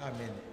Amen.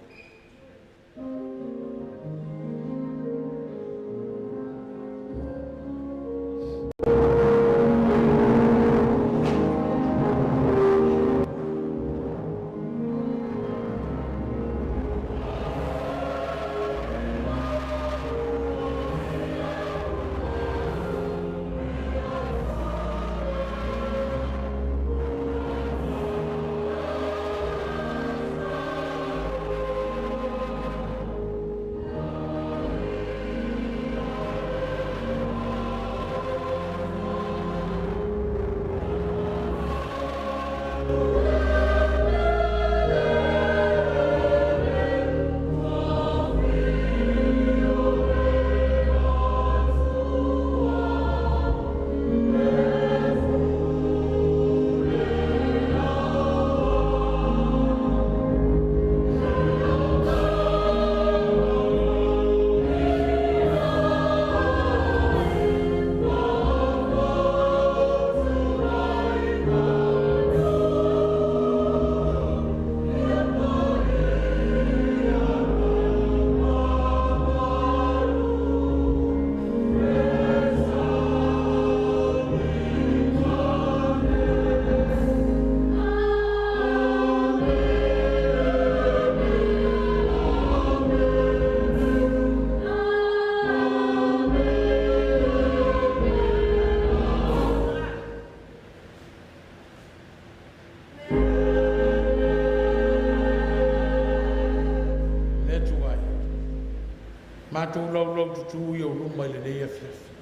Mātou lau tutu i o luma i le nei afiafi.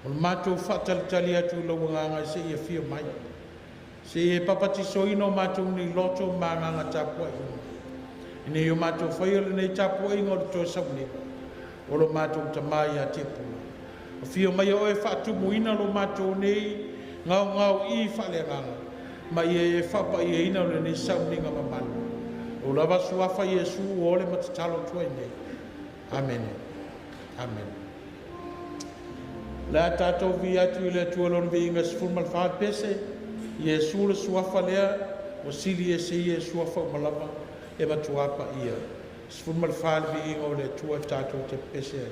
O le mātou whātalitali atu lau nganga se i afia mai. Se e papati soina o mātou ni loto mā nganga tāpua i uma. I nei o mātou whaia le nei tāpua i ngā tō saune. O lo mātou tamai a Tiapula. O fia mai o e whaatumuina lo mātou nei ngau i whale nganga. Ma i e whapa i e ina o le nei saune ngā mamanu. O lava suafa Yesu o le matatalo tua i nei. Amen. Amen. La tātou vi atu i le tualon vi inga sifurmal whaad pese. Yesu le suafa lea o sili e se i e suafa o malama e matuapa ia. Sifurmal whaad vi inga o le tua tātou te pese.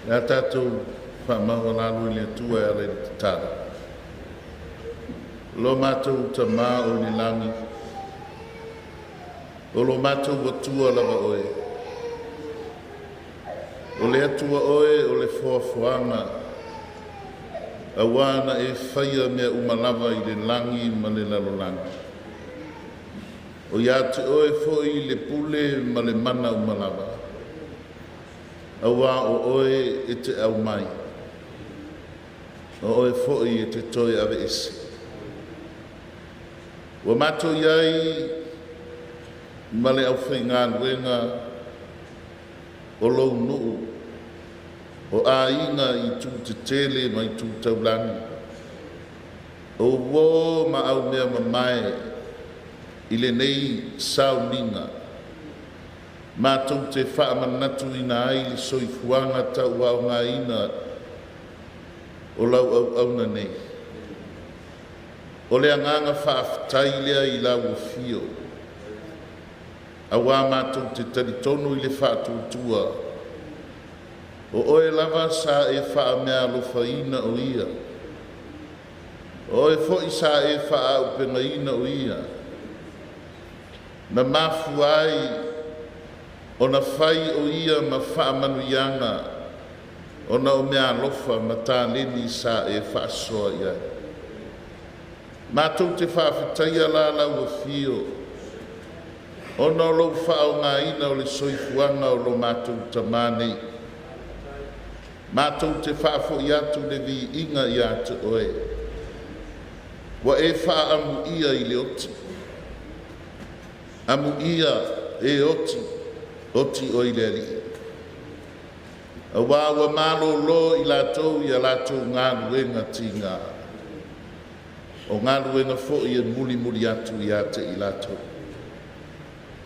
Nā tātou whamau ngā lui le tua e ale te tāra. lo mātou ta mā o ni langi, o lo mātou watua lava oe, o le atua oe o le fuafuanga, a wana e whaia mea umalava i le langi ma le lalolangi. O ia te oe foi le pule ma le mana umalava, a wā o oe e te au mai, o oe foi e te toi ave esi. Wa mato iai ma le au whainga luenga o lou nuu, o a inga i tū te tele mai tū taulangi, o wō ma au mea ma mai i le nei sao ninga, mātou te whaamanatu ina ai le soifuanga tau au ngā ina o lau au auna nei. O le anganga whaafitai lea i lau o fio, a wā mātou te taritonu i le whaatutua, o oe lava sa e wha mea lofa ina o ia, o e fo i sa e wha au penga ina o ia, na mafu ai o na whai o ia ma wha manuianga, o na o mea lofa ma tā leni sa e wha soa ia. Mātou te whaafitaia la lau o fio, o na lo whao ngā ina o le soifuanga o lo mātou tamane. Mātou te whaafo i atu le vi inga i atu oe. Wa e wha amu ia i le oti. Amu ia e oti, oti o i le ali. A wāwa mālo lo i lātou i a lātou ngā luenga ti ngā. O ngā luenga fo i e muli muli atu i ate i lātou.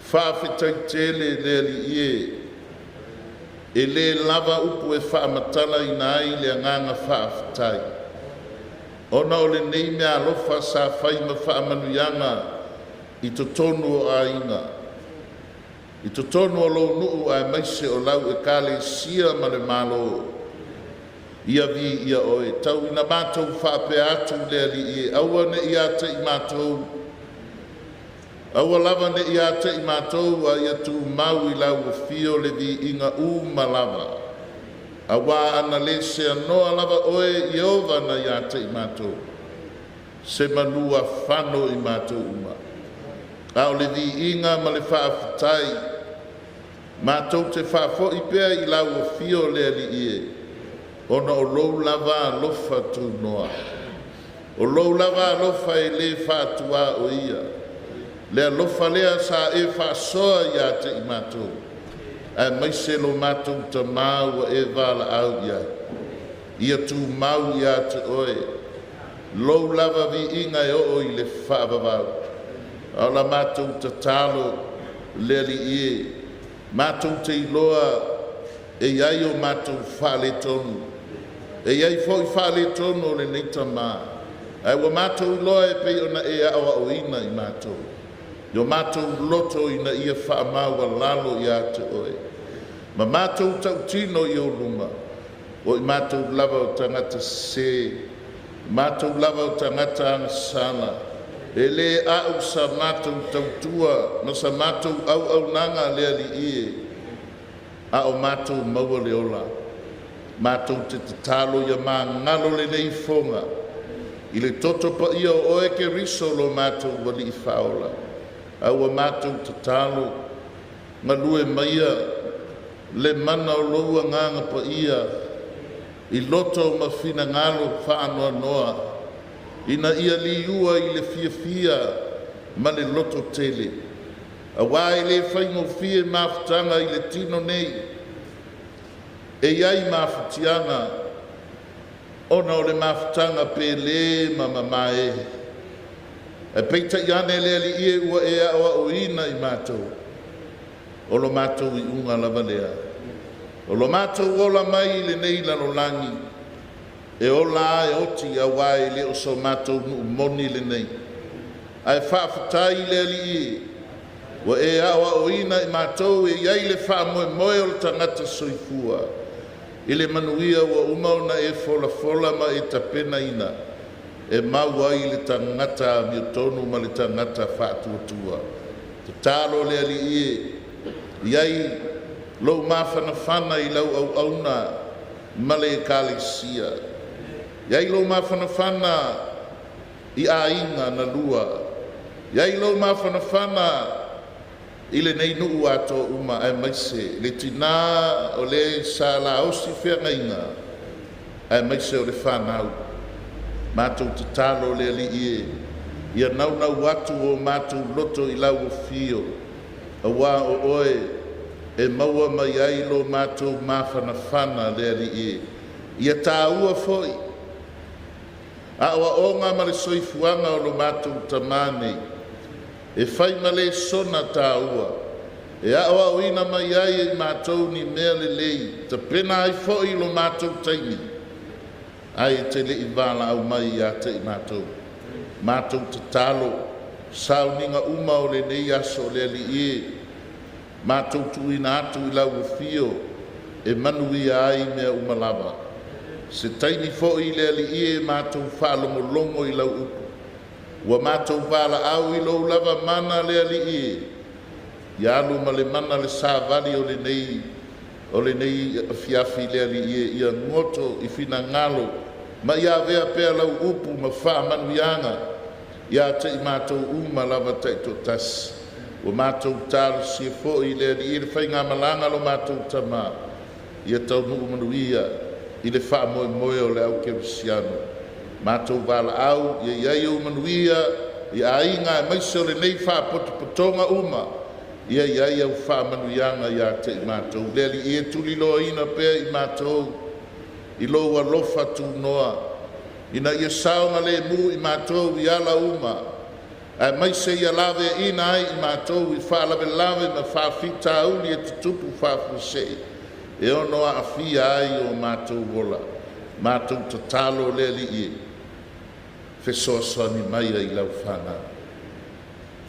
Whaafetai tele le ali e le lava upu e whaamatala i nā i le anganga whaafetai. Ona o le nei mea alofa sa whai ma whaamanuianga i to tonu o a inga. I to tonu o lo nuu a maise o lau e kale sia ma le malo. Ia vi ia oe, tau ina mātou whaape atu le ali e aua ne i ate i mātou. Aua lava ne i ate i mātou a ia tu mau i lau o fio le vi inga u malava. Awa ana le se anoa lava oe i ova na i ate i mātou. Se manua whano i mātou uma. Ao le vi inga ma le whaafitai. Mātou te whaafo i pēr i lau o fio le ali e. Ona o lou lava alofa tu noa. O lou lava alofa e le whaatua o ia. Le alofa lea sa e whaasoa i ate i mātou. A maise lo mātou ta mau e wala au ia. Ia tu mau i ate oe. Lou lava vi inga e o i le whaavavau. Au la mātou ta talo le li ie. Mātou te iloa e iai o mātou whale tonu. E iai fo i whale tonu o le neita mā. Ai wa mātou iloa e pei ona e awa o ina i mātou. Yo mātou loto ina ia whaamaua lalo i ate oe. Ma mātou tau tino i o luma. O i mātou lava o tangata se. Mātou lava o tangata angasana. E le au sa mātou tau tua. Ma sa mātou au nanga le ali ie. A o mātou maua le ola. Mātou te talo ia mā ngalo le nei fonga. I le toto pa ia o oe ke riso lo mātou wali i whaola. Aua mātou te talo. Ngā lue maia le mana o loua nganga pa ia. I loto ma fina ngalo whaanoa noa. Ina ia li ua i le fia fia ma le loto tele. A wai le whaingo fie mafutanga i le tino nei. E iai mafutianga. Ona o le mafutanga pe le mamae. E peita iane le ali ie ua e awa o ina i mātou. O lo mātou i unga lava lea. O lo mātou ola mai le nei lano langi. E ola e oti a wai le o so mātou nu moni le nei. Ai whaafatai le ali ie. Wa e awa o ina i mātou e iai le wha moe o le tangata soifua. I le manuia wa umauna e fola ma e tapena ina. e mau ai le tangata mi tonu ma le tangata whātuatua. Te tālo le ali iai lo mawhana whana I lau au auna ma le kālesia. Iai lo mawhana whana I ainga na lua. Iai lo mawhana whana I le nei nuu ato uma ai maise. Le tina o le sa la osi whenga inga. Ai maise o le whanau. Mātou te tālo le ali ia nau atu o mātou loto I lau o fio. A wā o oe e maua mai ai lo mātou mawhana whana le ali ia tā ua foi. A oa o ngā mare soifuanga o lo mātou tamane. E whai male sona tā ua. E a oa o ina mai ai e mātou ni mea le lei. Ta pena ai foi lo mātou taimi. Ai te le I wala au mai ia te I mātou. Mātou te tālo. Sauninga uma o le nei aso le ali Mātou tuina atu I lau fio. E manui ai mea umalawa. Se taini fo I le ali mātou whalongolongo I lau upu. Wa mātou wala au I lau lava mana le ali Ia alu ma le mana le sāvali o le nei fiafi le ali ia ngoto I fina ngalo. Ma ia vea pea lau upu ma wha manuianga. Ia te I mātou uma lava taito tasi. Wa mātou tālu sia fo I le ali le whai ngā malanga lo mātou tama. Ia tau nuku manuia I le wha moe moe o le au kerisiano. Mātou wala au, ia iai o manuia, ia ainga e maise o le nei wha potopotonga uma. Ia iai au wha manuianga ia te I mātou. Le ali ia tuli loa ina pea I mātou. I loa lofa tu noa. Ina ia saunga le mu I mātou I ala uma. Ai maise ia lave ina ai I mātou I wha lave ma wha fita uli e tutupu wha fusei. E ono a fia ai o mātou wola. Mātou ta tālo le ali Fesoasoni maia I lau whana.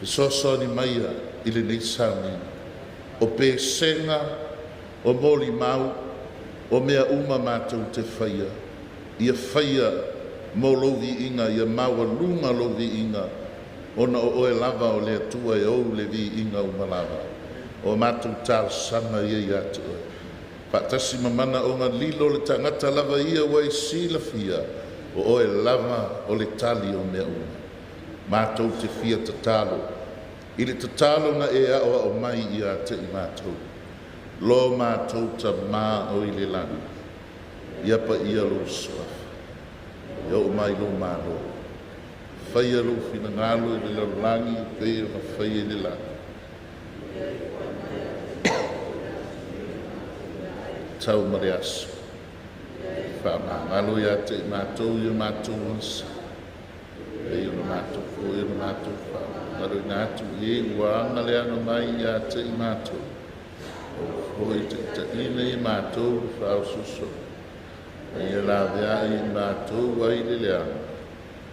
Fesoasoni maia I le nei sauni. O pe senga, o moli mau, o mea uma mātou te whaia. Ia whaia mo lovi inga, ia maua lunga lovi inga. Ona o oe lava o le atua e ou le vi inga o malava. O mātou tāl sana ia I atu oe. Patasi mamana o ngā lilo le tangata lava ia wa I sila fia. O oe lava o le tali o mea uma. Mātou te fia te talo. I le te talo na e aoa o mai ia te I mātou. Lo mātou ta mā o I le lani. Ia pa ia lo soaf. Ia o mai lo mālo. Whaia lo fina ngalo I le langi, pēr na whaia le langi. Tau mariasu. Whamangalo ia te I mātou ansa. E I mātou fo, I mātou wha. Ngaro I ngātu e uanga le ano mai ia te I mātou. O I te ina I mātou whao suso. E la vea I mātou ai le leana.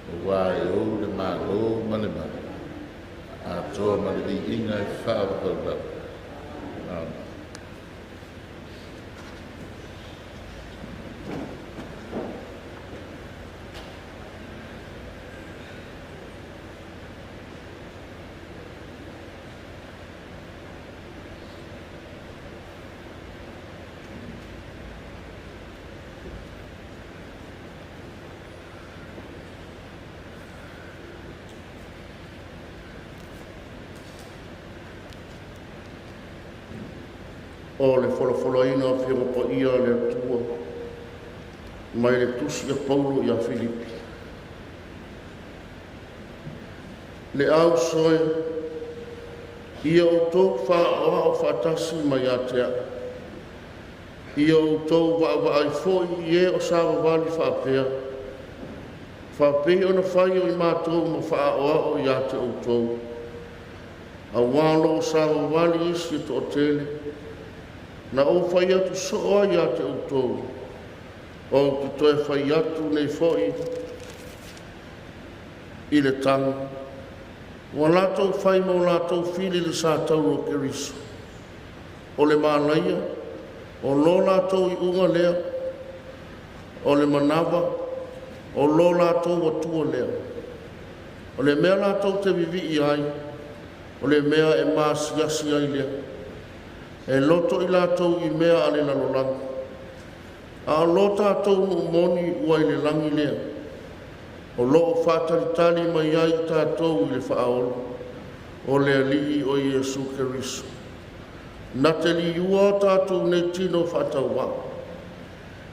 O wai o le mālo male male. A toa male vi inga I whao whao. Amen. O le folofoloina o whianga pa ia le atua, mai le tusi a Paulo I a Filipi. Le au soe, ia o tō wha o whatasi mai a tea. Ia o tō wa ai foi I o sawa wali whapea. Whapea o na whai o I mātou ma wha o I a te o tō. A wālo o sawa wali isi to o tele. Na o whai atu soa I a te utou. O ki toe whai atu nei foi I le tangu. Wa lātou whai mo lātou whili le sātau o keriso. O le mālaia, o lo lātou I unga lea, o le manawa, o lo lātou atua lea. O le mea lātou te vivi I ai, o le mea e māsiasi ai lea. E loto I lātou I mea ale lalolangi. A lo tātou moni ua I le langi lea. O lo whātalitali mai ai tātou I le whaaolo. O le alii o Iesu Keriso. Na te li ua tātou nei tino whātau wā.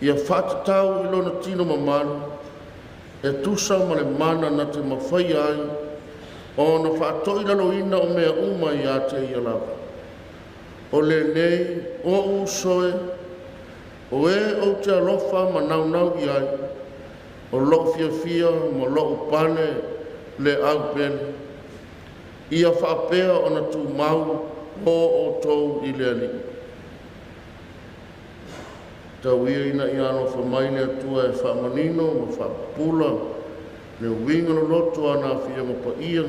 Ia whātatau I lona tino mamalu. E tusa ma le mana na te mawhai ai. O na whātoi laloina o mea uma I a te ia lava. O le nei, o usoe, o e o te alofa ma nau I ai. O lo fia mo lo pane le au pene. Ia whaapea o na tu mau o tou I le ali. Tau ia ina I ano whamai le atua e whamanino ma whapula le winga no loto ana Afioga pa ia.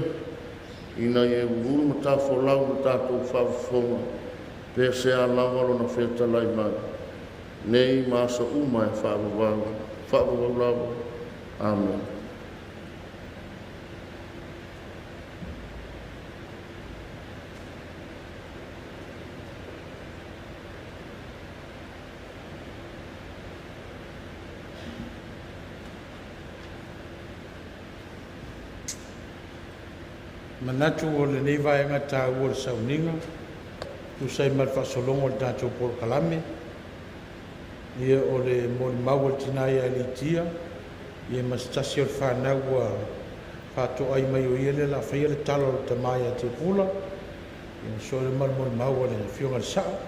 Ina I e uru ma ta wholau na tātou whawafonga. Pea se a lawalo na wheta lai mai. Nei masa uma e whawawau lawa. Amen. Manatu o le nei vaenga tā ua le sauninga, tu sai mal whasolongo le tātou por kalame, ia o le moli mau al tinai a litia, ia mastasi o le whanau a whato ai mai o ia le la whaia le talo le tamai a Tiapula, ia so le moli mau a le Afioga le sao,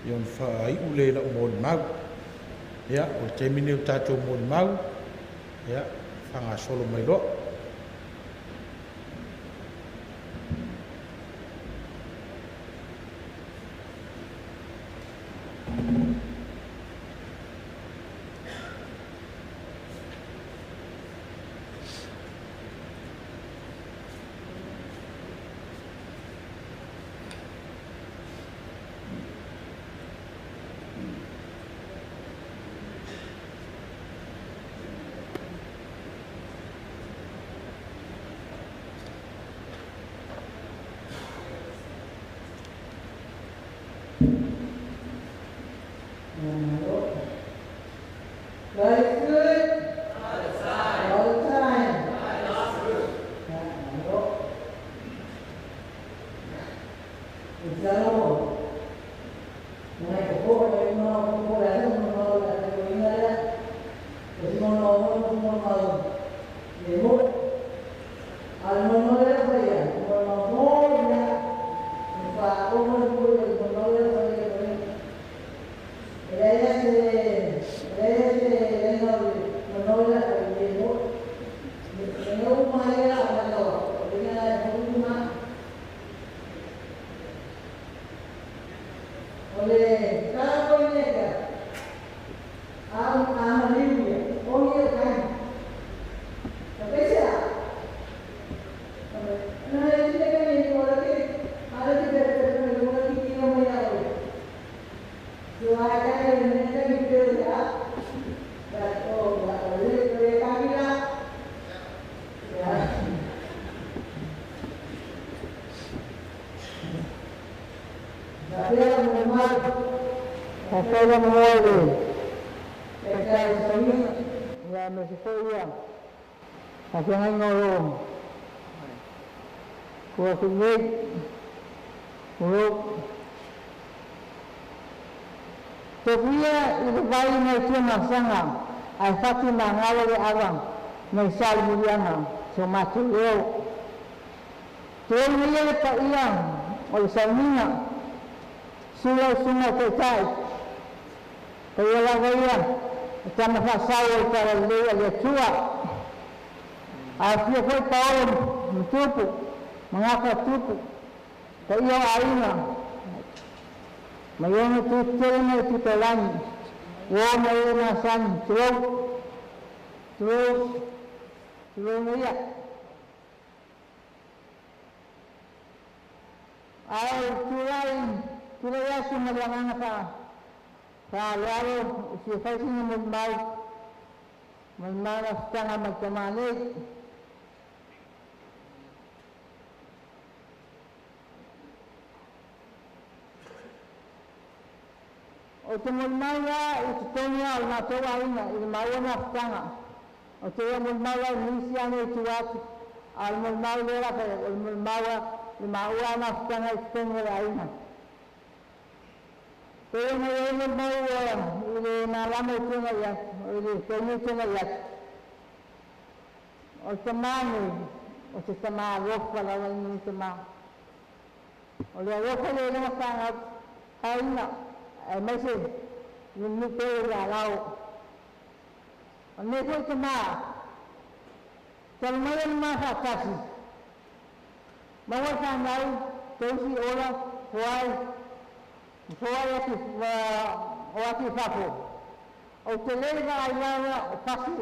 ia on whaai ule la o moli mau, ia o le temine o tātou moli mau, ia whanga solo mai loa. ai fatu na ngalo le awang nei sal muliana so matu yo to ni le pa ia o salmina sula sunga te tai to la veia tama fa sao para le tua a fio foi paulo mutupu mangaka tupu to ia aina mayong tu tene tu telani wo mai na san terus ya ai tulai semua yang apa lalu si fasih mau Malmalas tanga magkamanit. O te mulmaya I te tonga o nga toa ina I le mawana tanga. O te mulmaya nisi ane I tuati. Al mulmaya lera kaya o mulmaya le mawana tanga I te tonga la ina. Te mulmaya I le malama I tunga iat. O le tonga tunga iat. O te mani. O te tama rofa la wani tama. O le rofa le nga tanga haina. Ai mai se ni te la lao ane ko te ma mai ma ha kasi mawa sa nai te si ola foi ati o ati fapo o te le va ai la o pasi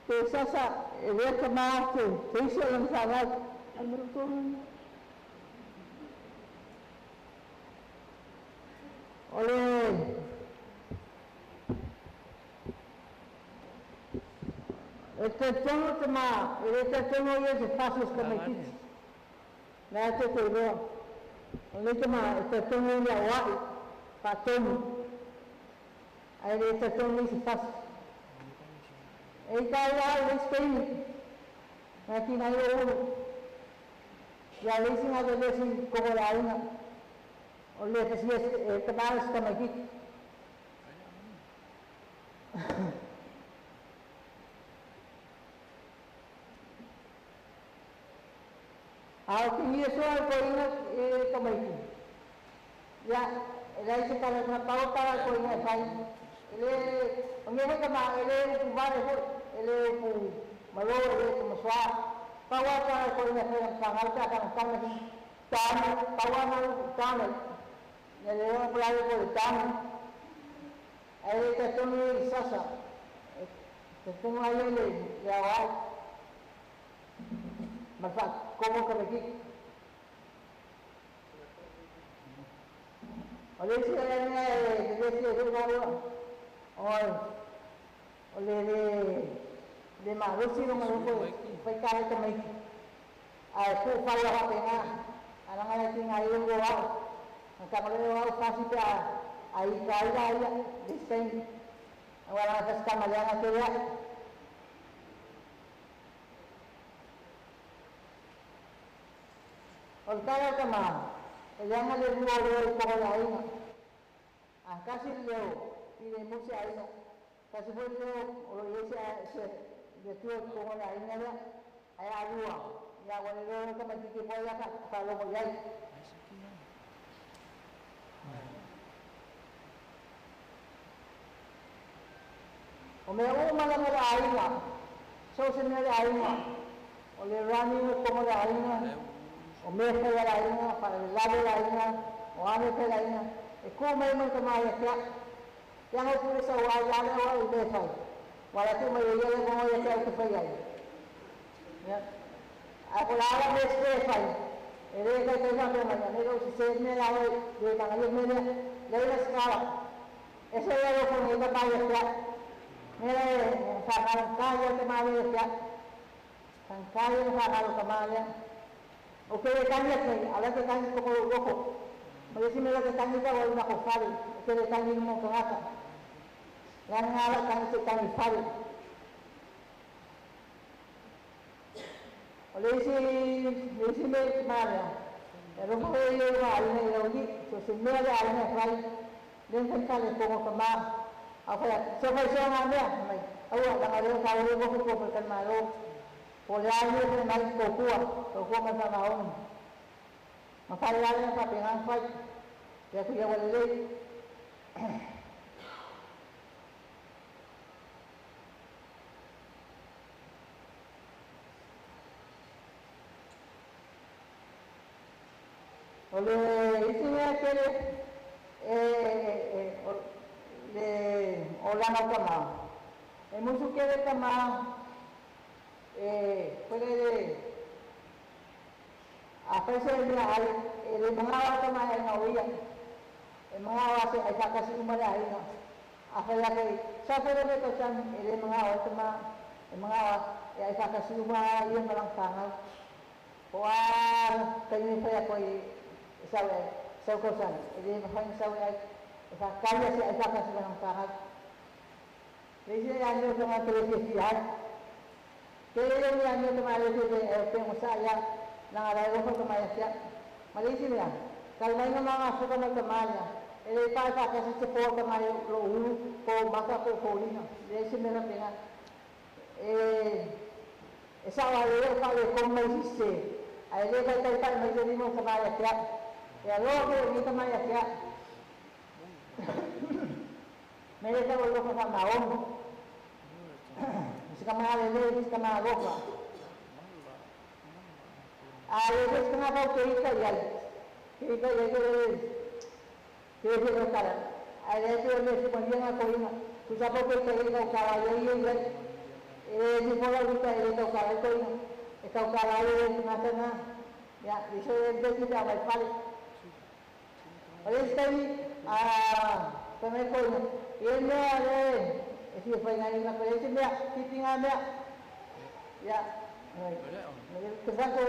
te sasa e le te ma te se lan sa nai ai mo to Ole. Este tongo te ma, este tongo yo se pasos que me quites. Na te te veo. Ole te ma, este tongo ya guai, pa tongo. Ai este tongo se pasos. Ei ka ya le stay. Na ti na yo. Ya le sin a de sin como la una. Oleh kasi kebalas ka magit. Ako niya soal ko ingat kamay. Ya, dahil sa kalat na para ko ingat ay ang ingat ka ma, ubare ko, malo, kumaswa. Para ko ingat ang pangal ka, ang pangal. Tawa Yang orang pelari boleh tahu. Ada tertemu sasa, tertemu ayam ni, ya awal. Masa kamu kerja. Oleh saya ni, jadi saya bawa. Oleh ni malu sih orang tu, perkara kami. Aku faham apa yang anak-anak tinggal di luar. Kalau orang kasih dia, ayah kaya, desain, orang atas kamar yang ada ya. Kalau kamar, yang ada di luar pokok lain, kasih dia, ini mesti ayah, kasih dia, orang dia tu pokok lain ada, ayah luar, yang orang kamar kita boleh kalau boleh. O me o malang ala aina, so sinala aina, o le rani mo como la aina, o me fe la aina, para el lado la aina, o ame fe la aina, e como me tomaya kya, yang o pure sa wa ya la wa me fa, wala tu me ye le como ya kya tu fe ya. Ya. Ako la la me fe fa. Ele ka ka ka ma ne ro si se me la de ka le me le la skala. Ese ya lo ko ni ka pa ya kya. Sangat kaya kemana ya? Sangat kaya sangat kemana? Oke, tanya ni, ala kita tanya pokok pokok. Mesti mula kita tanya kita wala nak kufari. Oke, tanya mo kengasa. Yang ala tanya kita tanya kufari. Oleh si mana? Kalau mau ini ada lagi, so semua ada kufari. Dan kita ni pokok kemana? Apa ya? Siapa yang ada? Awak tak ada kalau buku buku kan malu. Pola ni pun malu buku macam mahu. Maka lain apa dengan fight? Dia punya walid. Oleh isinya kele de olama kama musuh kele kama puede de apa sih dia ada mengawas kama yang awalnya mengawas saya kasih umur hari apa yang sa ko le ko sang ele mga o tama mga ya isa ka suma yung malang pangal ko kayo pa ko isawe sa ko sang ele mahang isawe isa kaya si isa ka suma ng pangal Jadi yang itu sama televisian. Kaya yang itu kemarin itu pengusaha nang ada orang kemarin siap. Malaysia ni kalau main nama aku kan kemarin. Ini pasal kasih support kemarin lo ko maka ko ini. Jadi sebenarnya dengan salah dia kalau komunikasi. Ada kata kata macam ni mau kemarin siap. Ya lo ni kemarin siap. Mereka boleh pasang naon. Sekarang ada ni, sekarang ada apa? Ini sekarang apa kita ya? Kita sekarang. Ada tu ni sepanjang aku ini. Kita apa kita kawal ini? Di pola kita ini kawal ini. Kawal ini macam ya, isu itu kita ambil balik. Oleh sekali, kami kau ini ada. Isi pengen nak pergi sini ya, tinggal ya. Kesan tu,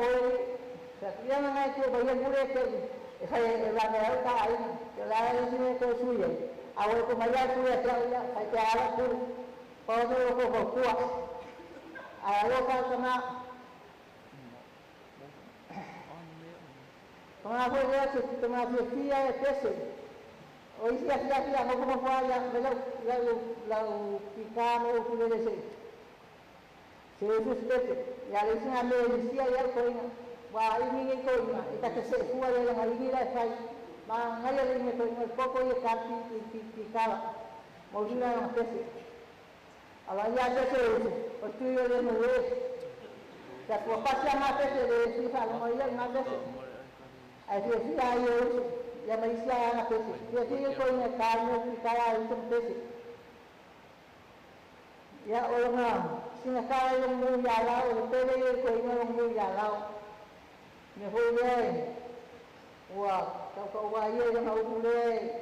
setiap orang itu bagian boleh ke, saya orang kaya ini, kalau sini tu suya, awal tu maya suya saya cakap tu, kalau tu kau kuat, awal kau kena, kenapa dia cuma dia pesi. O isi aki ako kumapaya lau pikano kulele se Jesus bete ya isi ngame isi ya ko ina wa ini ko ina ita kese kuwa ya ngaligi la sai ma ngale ni ko ina poko ya kati pikala modula na pese ala ya pese o tu yo le no ya ko pasya ma pese de si fa mo ya na pese ai si ayo ya Malaysia na pesi. Jadi ko ina kanya kaya itu pesi. Ya orang sinakaya yung mong yalaw, pero ko ina yung mong yalaw. Ni hulay. Wa, kau wayo yung hulay.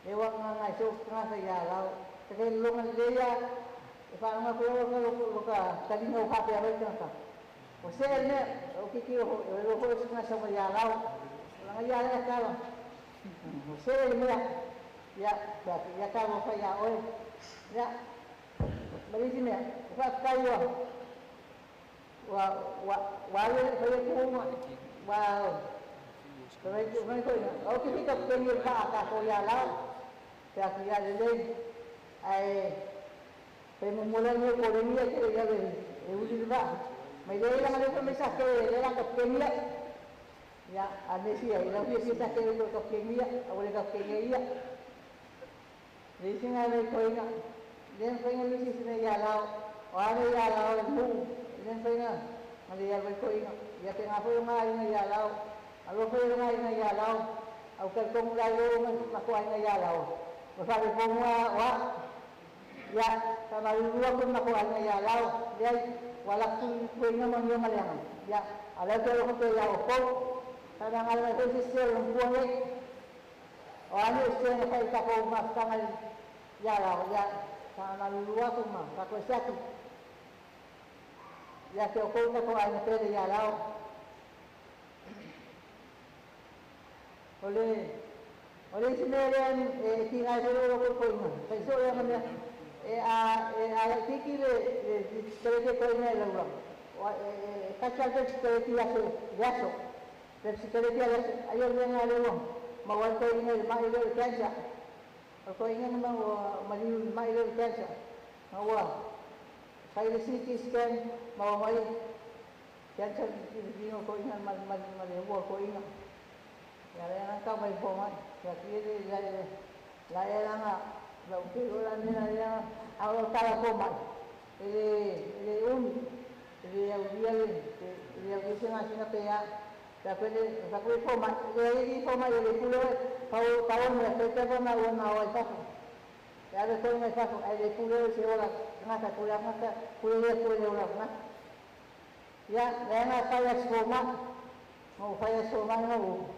Ewan nga so nga sa yalaw. Kasi lungan dia, parang ako ka, tadi mo ka pero ka. O sel ne, o kikiro ko nga sa yalaw. Lang ayah kalau, saya ni ya kalau saya ya, beri sini ya, buat kayu, walau saya cuma, kalau itu mana kau ni, okey kita pergi ke atas koya lah, saya kira jadi, pemulanya koloni itu ya beri, juga, mereka yang ada pemisah ke, mereka kepenyak. Ya, ada sih ya. Ilang kita kaya ito kapkemiya, awal kapkemiya. Di sini ada kau ingat. Dia pengen misi sini yalau, ada yalau lu. Dia pengen, ada yalau kau ingat. Dia pengen apa yang ada yalau, apa yang ada yalau. Aku kerja mulayo aku ada yalau. Bersama semua, ya, sama dua pun aku ada yalau. Dia walaupun punya manggil malang. Ya, ada kalau kita yalau kau. Kadang-kadang itu sisir lumpuh ni, orang ni sisir nak kita kau mas tangan jalan, ya, tangan luar tu mah, tak kau siapa, ya kau nak kau ada pede jalan, oleh sebenarnya tinggal dulu kau ingat, besok yang mana, fikir kerja kau ingat lalu, kacau kerja biasa. Dan sekali dia ayam yang ada mawal kau ingin mailur kansa, kau ingin mailur kansa, mawa, saya CT scan mawa mai kansa ini kau ingin mailur kau ingin, ya yang kau mai format, ya kiri laya langa, lalu orang ni laya awal kala format, ini ini yang dia bisa ngasih apa Tapi format, jadi format jadi pulau, tahun ni kita pernah awal satu. Ada tahun ni satu, ada pulau seorang, kenapa pulau orang, nah. Ya, dengan saya format, mau saya format mau,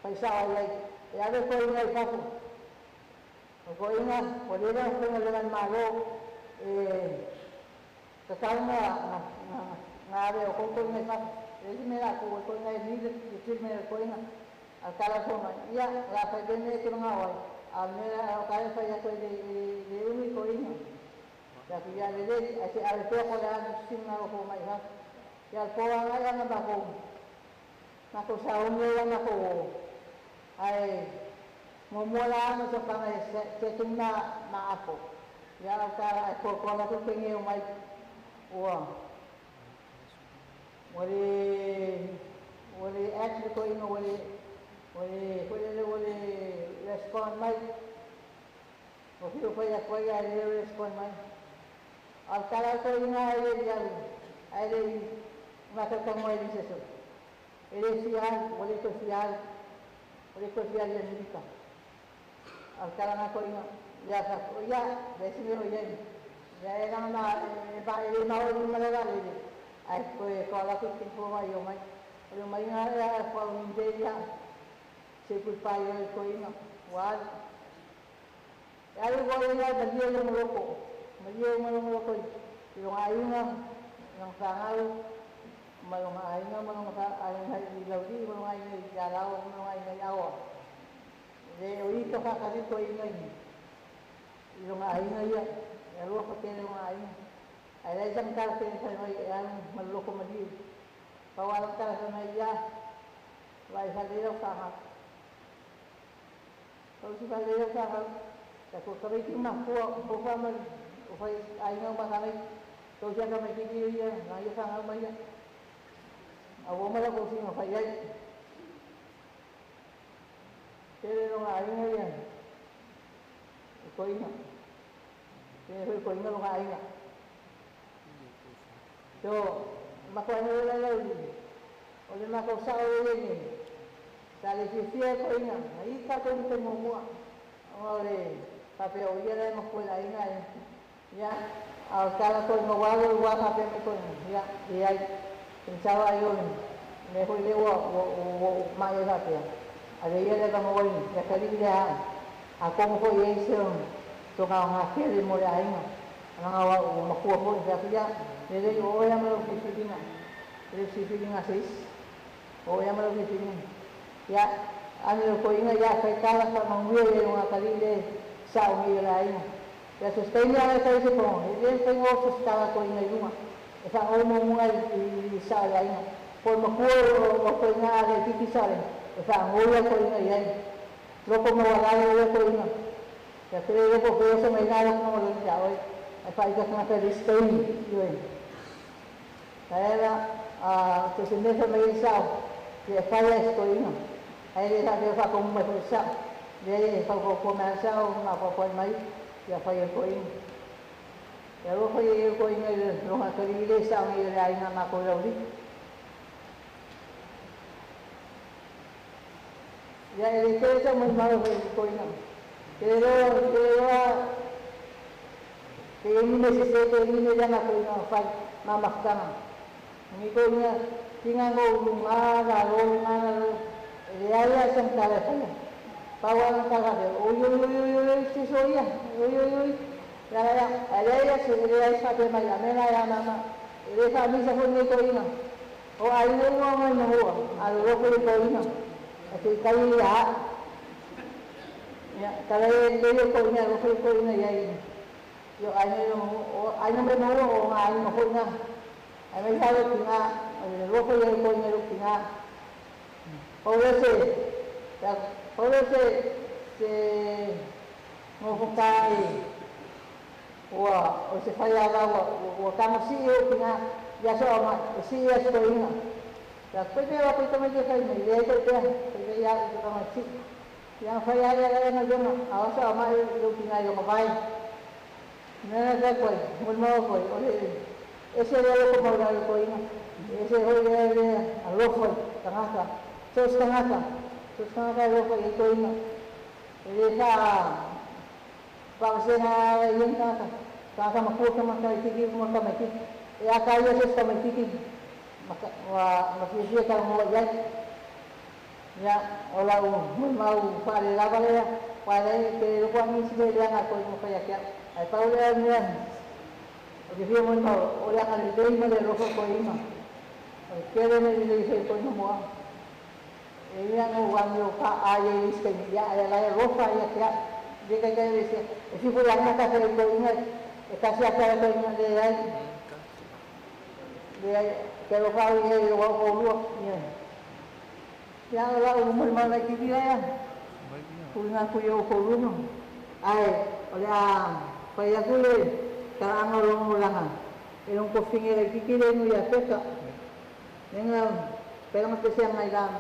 paisa awal, ada tahun ni satu. ko ina ko le na ko le man malo kakana ngare ko ko ne ka me la ko ne ni de me ko ina al kala ko ya la fa de ne ko ngawai al me la ka fa ya ko de umi ko ina ya que ya le de ase al to ko la sin na ko mai ha ya ko nga ya na ba na ko sa umu ya na ko ai mo mola no so ka se tunna na ako ya ka ko na ko pengi mai wa wali actually ko ino wali respond mai o fio ko ya respond mai al kala ko ina ai maka mo ele seso ele sial wali ko sial ya nita al kala na ko ina ya sa ya desime o ya era na ba ele na o malaga le ai ko la ko tipo mai o mai nga ko un dia se culpa yo ko ina wal ya lo ko ina da dia mo loko yo ai nga ng tangal malong ay nga ay ilaw di malong ay yalaw malong ay yawa de ito ka kasi ko ina yung ay nga ya lo ko tele yung ay la jam kar te sa may yan maloko mali pawalan ka sa may ya lai sa dilo ka ha so si pa dilo ka ha ko kami timang ko pa man o fay ay nga ba kami to siya kami kikiri ya na ya sa may ya awo mala ko si mafayay pero nga ay nga yan ko ina pero ko ina nga ay nga so makuha na lang ulit makusaw yun dali siya ko ina ay ka ko ito mo ulit papel yan ay makuha ina ya al kala ko mawalo wa papel ko ya ay pensaba yo me fui de o mayo sapia a de ya de mo voy ya cali ya a como foi eso to ka ha ke de mo ya ina nga wa makuha ko ya ya de yo ya me lo pisina sis o ya me lo pisina ya ano ko ina ya kay kala sa mangwe yung cali de sa umi la ina ya sostenia esa ese po y tengo sustaba ko ina yuma esa omo mga isa ya ina por makuha o ko ina de titisare esa ngoya ko ina yan loko mo wala ko ina ya creo ko ko sa may nalo ko mo ya oy ay paigas na ka stay yun kaya to sinesa may isa ya kaya ko ina ay de sa fa ko mo isa de fa ko komersa o mapapoy may ya fire ko ina ya lo fire ko ina lo ha kalile sa ang ilay na makulaw di ya ele ko sa mo ko ina pero ini necesito ini jangan aku ina fa mamaktan ni ko ina tinga ngo lumana ya sang telepon Pawan kagade, oy si soya, oy, ya, ya se sabe maya, mena ya mama, ele sabe se foi ni coina, o aí não no rua, a louco de coina, aqui cai ya, kalau ele coina, louco de coina ya ini, yo aí não me no o aí no coina, aí me sabe tinha, louco de coina lo tinha, o esse Ora se mofukai o se falla o kamo si o kina ya so ma si ya so ina ya ko te wa ko me ke kai me ye ko te ya ko ma si ya falla ya na yo no a so ma lo kina yo mai na na ko mo ko ese lo ko mo ko ina ese ho ya a lo ko tangaka so tangaka terus kan kalau kau itu ini, jadi kalau saya yang kata makhluk makan itu makan itu, ya kaya sesuatu itu, maka masih dia kalau mau jadi, Ya, ola mau pare la vale, pare que lo cuando se le dan a todo mo kaya kya. Ai pa ola nian. O que fio mo ola ka le dei mo le rojo ko ima. O que le le se ko no mo. E ya no cuando ka ai es que ya la roja ya kya. De que dice, si fue la nata que le ina, casi hasta le ina de ahí. De que lo fa y lo va ko lu. Ya la umur mana kiri ya. Kuna kuyo ko luno. Ai, olha, pai akule, kara angolong ulangan. Elong ko fingere kikire no ya peka. Nenga, pera mas pesiang ngai dam.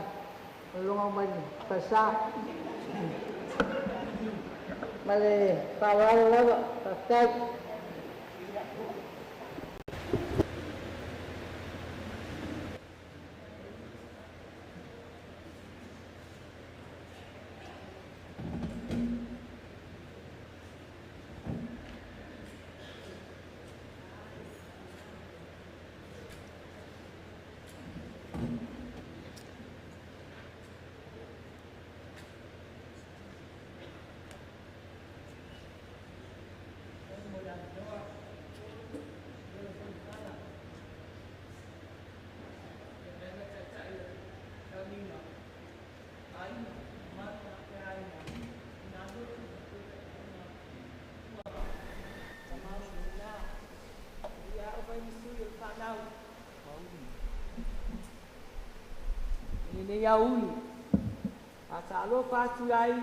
Olong mai pasa. Male, pawal lava, pakai. Ini yauli, asalo patu ai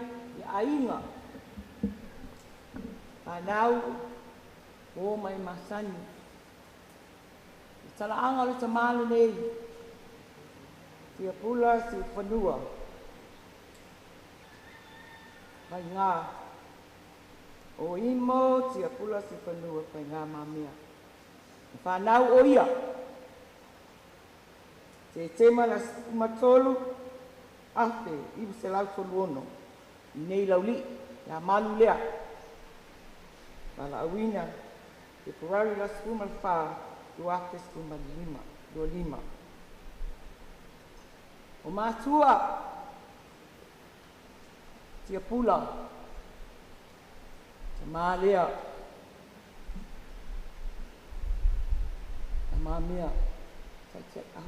ainga, anau o mai masani. Sala anga le tamale nei, Tiapula si whanua, mai ngā, o imo Tiapula si whanua mai ngā mamia. Whanau o ia. Te tema la matolu afe i se lau toluono nei lauli ya malu lea ala awina te purari la skuma fa tu afe skuma lima o matua Tiapula te malea a mamia check out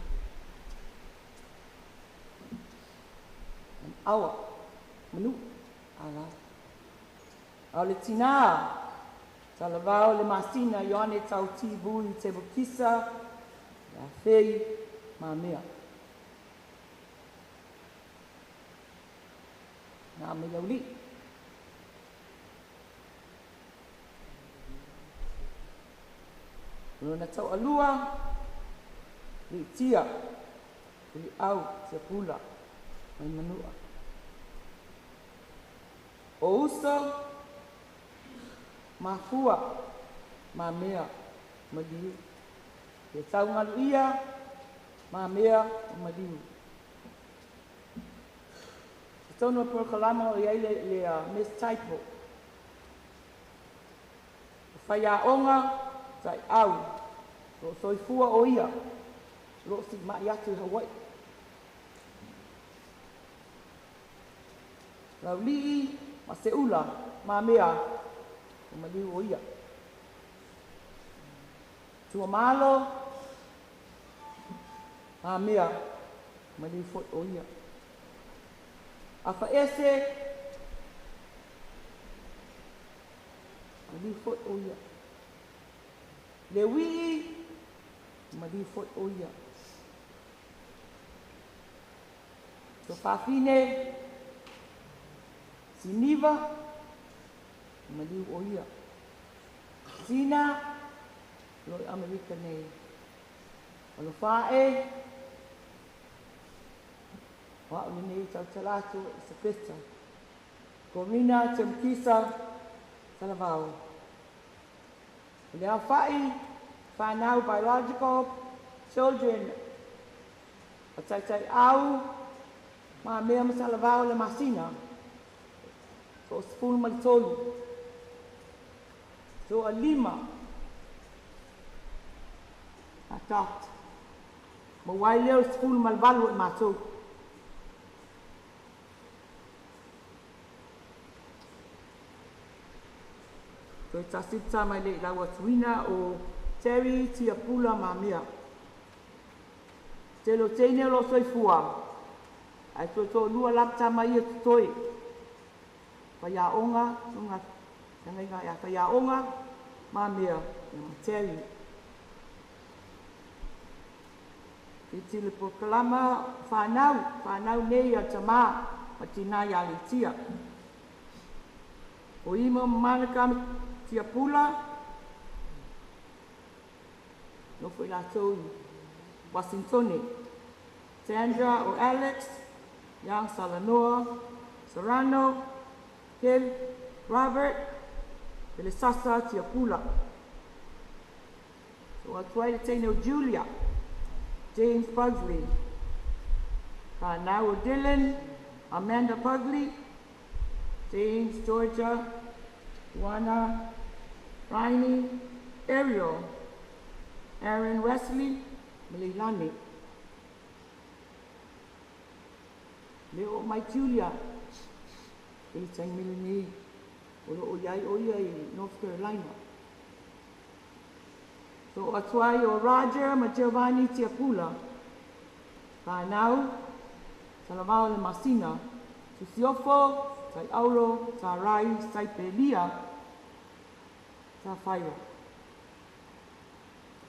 awa menu ala ale tina salavao le masina yone tau tibu i te bukisa ya fei mamia na me lauli na tau alua li tia li au Tiapula mai manua o uso mafua mamea madiu e tau ngalu ia mamea madiu tono por kalama o ia le miss typo faya onga sai au lo soifua o ia lo si ma yatu Hawaii lauli ma seula ma mea o maliu o ia tua malo ma mea maliu fo o ia afa ese maliu fo o ia le wi maliu fo o ia so fafine Siniva, maliu o ia. Sina, loi Amerika nei. Alo fae, wa uli nei tau talatu sa pesta. Komina, temkisa, salavao. Lea fae, whanau biological children. Atai au, ma mea masalavao le masina. So sepuluh maltolu, so 5 atat, mawai leo 10 malvalu matou. Ko e tasita mai le lau atuina o Terry Tiapula Mamia. Te lo teine lo soifua. Ai to lua lapta mai e tutoi. Whaiaonga, nunga, nangainga ia whaiaonga, Mamia, Terry. I tili po kalama whanau nei a tamā, a tina ia le tia. O ima manaka Tiapula, no fui la tau Washingtone. Sandra o Alex, Young Salanoa, Serrano, Hill, Robert, Belisasa Tiapula. So I try to take no Julia, James Pugsley, now Dylan, Amanda Pugsley, James, Georgia, Juana, Riney, Ariel, Aaron Wesley, Mililani. Leo mai Julia, Ilitang Milini, Olo Oyai, North Carolina. So Atwai o Roger ma Giovanni Tiapula, Whanau, Salavao le Masina, Tusiofo, Tai Aulo, Ta Rai, Tai Pelia, Ta Whaira.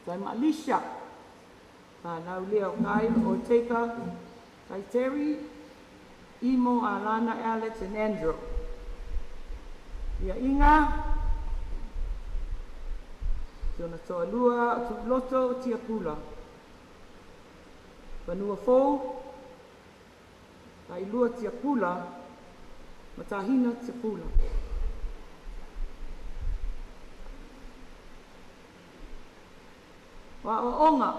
Tai Malisha, Whanau Leo Kai, Ortega, Tai Terry, Imo, Alana, Alex, and Andrew. Ia Inga, Tiona toa lua, tu loto Tiapula. Vanua fou, tai lua Tiapula, matahina Tiapula. Wa o onga,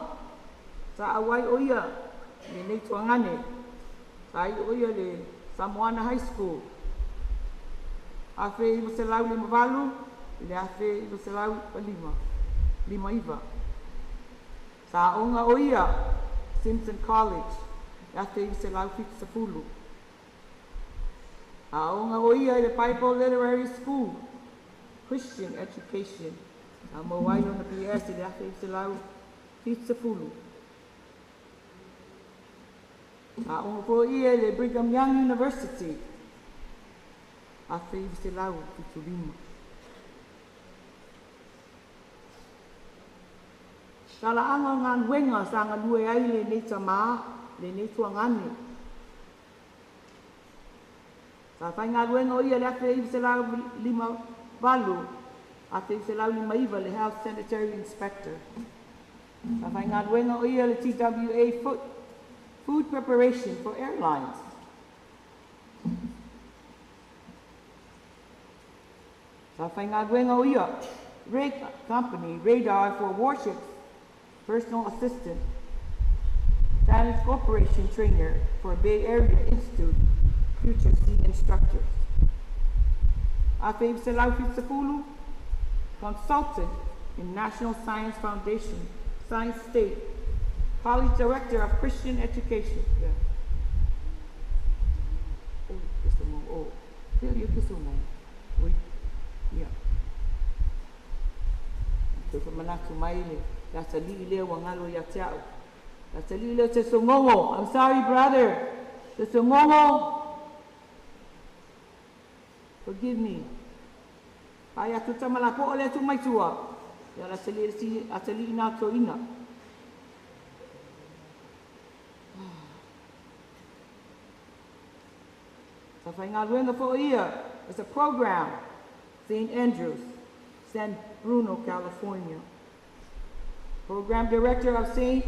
ta awai oia, le nei tuangane, tai oia le Samoana High School. Afe i Maselau le Mavalu, le afe i Maselau Palima. Lima iwa. Sa onga oia, Simpson College, afe i se lau fik sa fulu. A onga oia the Bible Literary School, Christian Education. A mawailo na PS i afe i se lau fik sa fulu. A onga po ia le Brigham Young University, afe i se lau fik sa lima. Kala anga ngan wenga sa nga lue ai le nei tamā, le nei tuangane. Sa whai ngā wenga o ia le afe i se lau lima walu, afe i se lau lima iwa le Health Sanitary Inspector. Sa whai ngā wenga o ia le TWA Food Preparation for Airlines. Sa whai ngā wenga o ia, Company, Radar for Warships, Personal Assistant, Talent Corporation Trainer for Bay Area Institute, Future Sea Instructors. Afe Salaufi Sapulu, Consultant in National Science Foundation, Science State, College Director of Christian Education. Yeah. Oh, this one. Oh, you this one. Wait, yeah. So for Manatu Maile. That's a lile wangalo ya tiao. That's a lile te songongo. I'm sorry, brother. Te songongo. Forgive me. Aya tuta malapo ole tu mai tua. Ya la tele si ateli ina to ina. Sa fainga luenga fo ia. It's a program. St. Andrews, San Bruno, California. Program Director of St.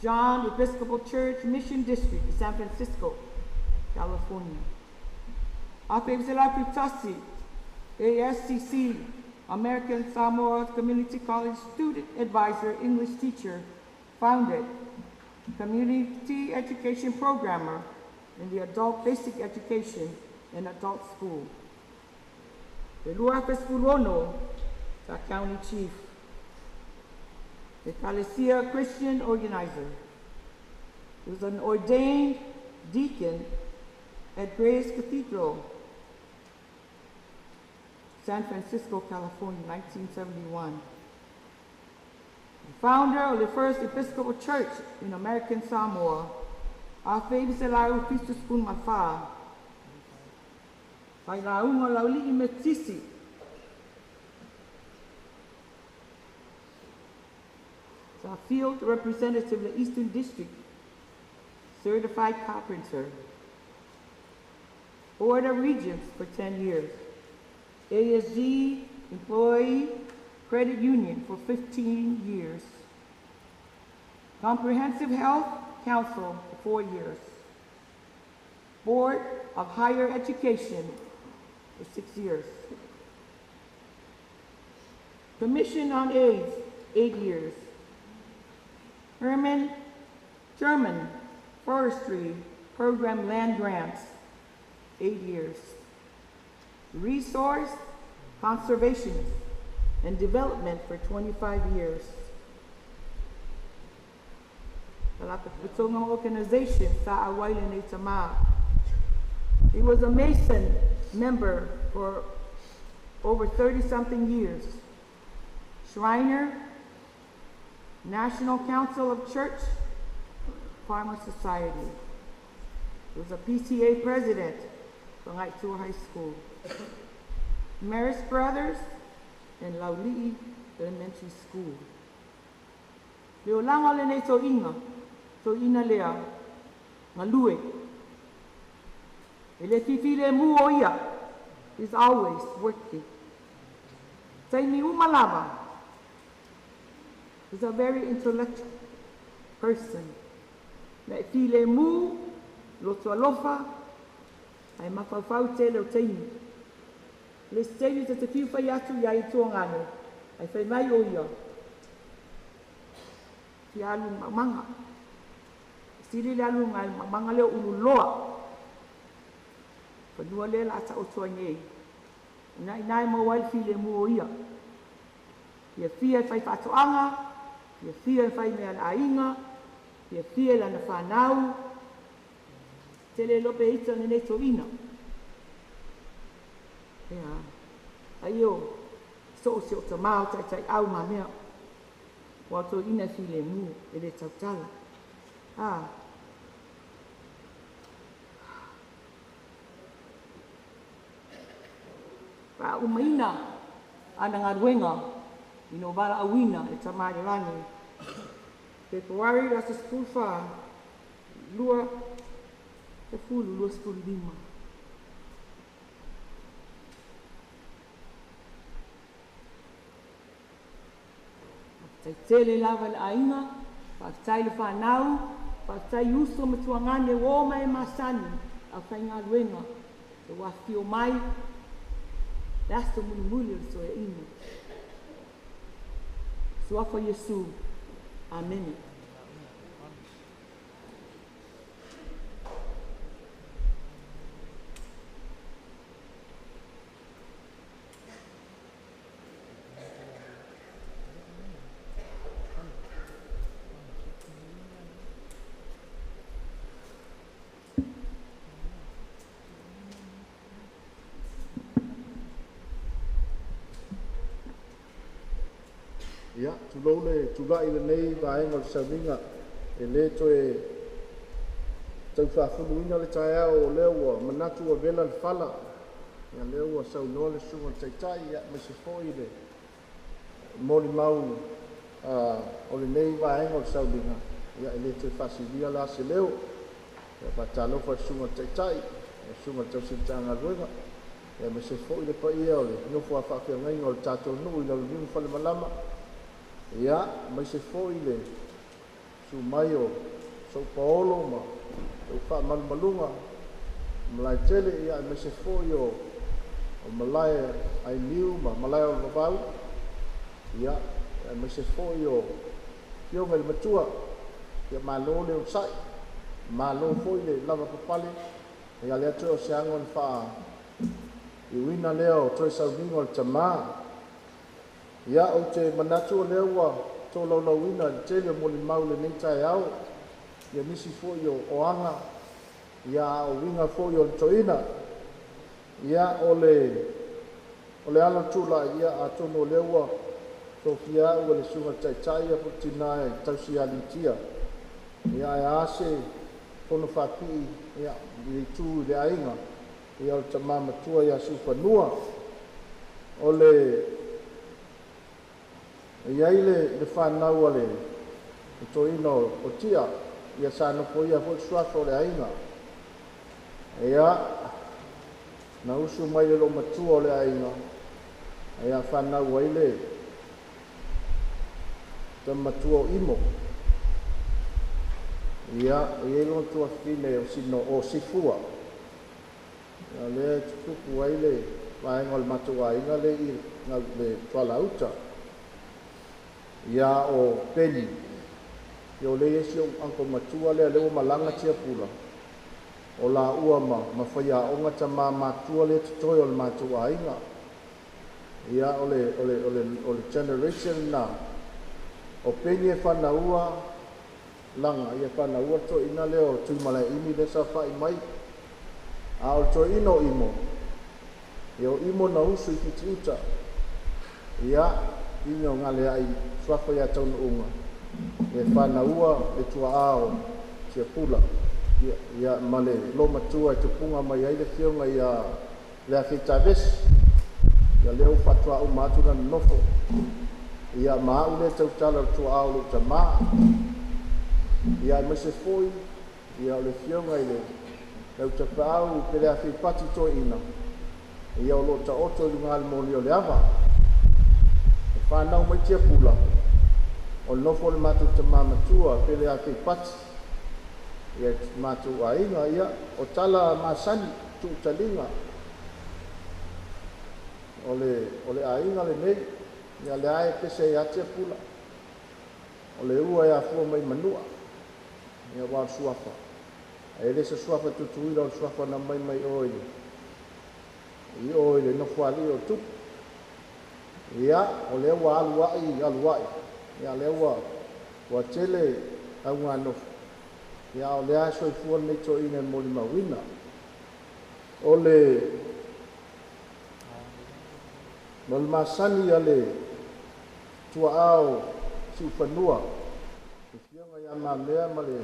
John Episcopal Church Mission District, San Francisco, California. Ape Zelapi Tasi, ASCC, American Samoa Community College Student Advisor, English Teacher, founded, Community Education Programmer in the Adult Basic Education and Adult School. The Luafe Spulono, the County Chief. The Calesia Christian Organizer. He was an ordained deacon at Grace Cathedral. San Francisco, California, 1971. The founder of the First Episcopal Church in American Samoa, Afioga se lau Christus kun mafa. Pai launga lauli I metisi. So a field representative of the Eastern District, certified carpenter. Board of Regents for 10 years. ASG Employee Credit Union for 15 years. Comprehensive Health Council for 4 years. Board of Higher Education for 6 years. Commission on AIDS, 8 years. German Forestry Program Land Grants, 8 years. Resource Conservation and Development for 25 years. The organization sa Awaila nei Tama. He was a Mason member for over 30-something years. Shriner, National Council of Church Farmer Society. He was a PTA president from Aitua High School. Marist Brothers and Laulii Elementary School. Leo langa le nei to ina lea, ngalue. Ele fifile mu o ia, is always working. Taimi umalava. He's a very intellectual person. Le file mu, loto alofa, ai mafafau te leo taimi. Le taimi te fiu fai atu ia I tuangane, ai fai mai o ia. Ki alu manga. Siri le alu ngai manga leo ulu loa. Fanua le la ta o tuange. Nai mo wai file mu o ia. Ia fia fai fatoanga, ia fia fai mea la ainga, ia fia la na whanau, te le lope ita ne to ina. Ia, ai o, so o ta mau tai au ma mea, wa to ina file mu, e le tautala. Pra umaina, ana ngaruenga, ino wala awina e tamari rangi. Februari rasa school fa, lua, te fulu, lua school lima. Tai tele lava le ainga, whaktai le whanau, whaktai uso matuangane o mai masani, a whainga ruenga, te wafio mai, that's the muli so e ina. Sua for Yesu. Amen. Ya, tulou le tulai le nei vaenga o sauminga e le toe tau whaafunuina le tae o leo ua manatu o vela le fala ia leo ua saunoa le sunga taitai ia me se foi le moli mau o le nei vaenga o sauminga ia e le toe whasivia la se leo ia patalofa sunga taitai e sunga tau sintanga ruenga ia me se foi le pa ia o le nofo a whaafeangainga o le tātou nuu ina le vimu whale malama ia mai se foi le su mai o so Paolo ma o fa malmalunga malai tele ia mai se foi o malai ai liu ma malai o vau ia mai se foi o io ngal matua ia malo le sai malo foi le lava papale ia le atu o se angon fa i wina leo toi sa vingo tama ia o te manatu o leo wa to lo wina te le mo le mau le nei tai au ia nisi foi o oanga ia o winga foi o toina ia o le O le ala tula ia a tono lewa Sofia ua le sunga tai a putina e tausialitia. Ia e ase kono whapi ia i tū le ainga. Ia o tamama tua ia sufanua. O le ia le whanau ale i to ino o tia. Ia sāno po ia po suafa o le ainga. Ia na usu mai le lo matua o le ainga. Ia whanau aile ta matua o imo. Ia lo tua fine o sino o sifua. Ia le tuku aile vaenga o le matua inga le i le tualauta. Ia o peni. Ia o le esi o anko matua le leo malanga Tiapula. O la ua ma whaia onga ta matua le tutoi o le matua inga. Ia o le generation na o peni e whanaua langa ia whanaua to ina leo tui malai imi le sa whai mai a o to ino imo ia o imo na usu i kiti uta ia ino ngale ai swafa ia taunu unga ia whanaua le tua ao Tiapula ia male lo matua e tupunga mai ai le whionga ia le awhitaves ia leo whatua umatu na nofo ia mau le tautala tua ao le tamaa ia me se foi ia le fionga ile le utapau pe le awhipati to ina ia o lo ta oto i ngal moli o le ava e whanau mai Tiapula o nofo le matu tamaa matua pe le awhipati ia matu a inga ia o tala masani tu talinga o le a inga le nei ia le ae pese ia Tiapula o le ua ia fua mai manua ia wa suafa e le se suafa tutuila o suafa na mai oile i oile no fuali o tu ia o le ua aluai ia le ua tele au ngano ia o le aso i fua nei to ina moli mawina o le masani ia le tua ao si whanua e whionga ia mamea ma le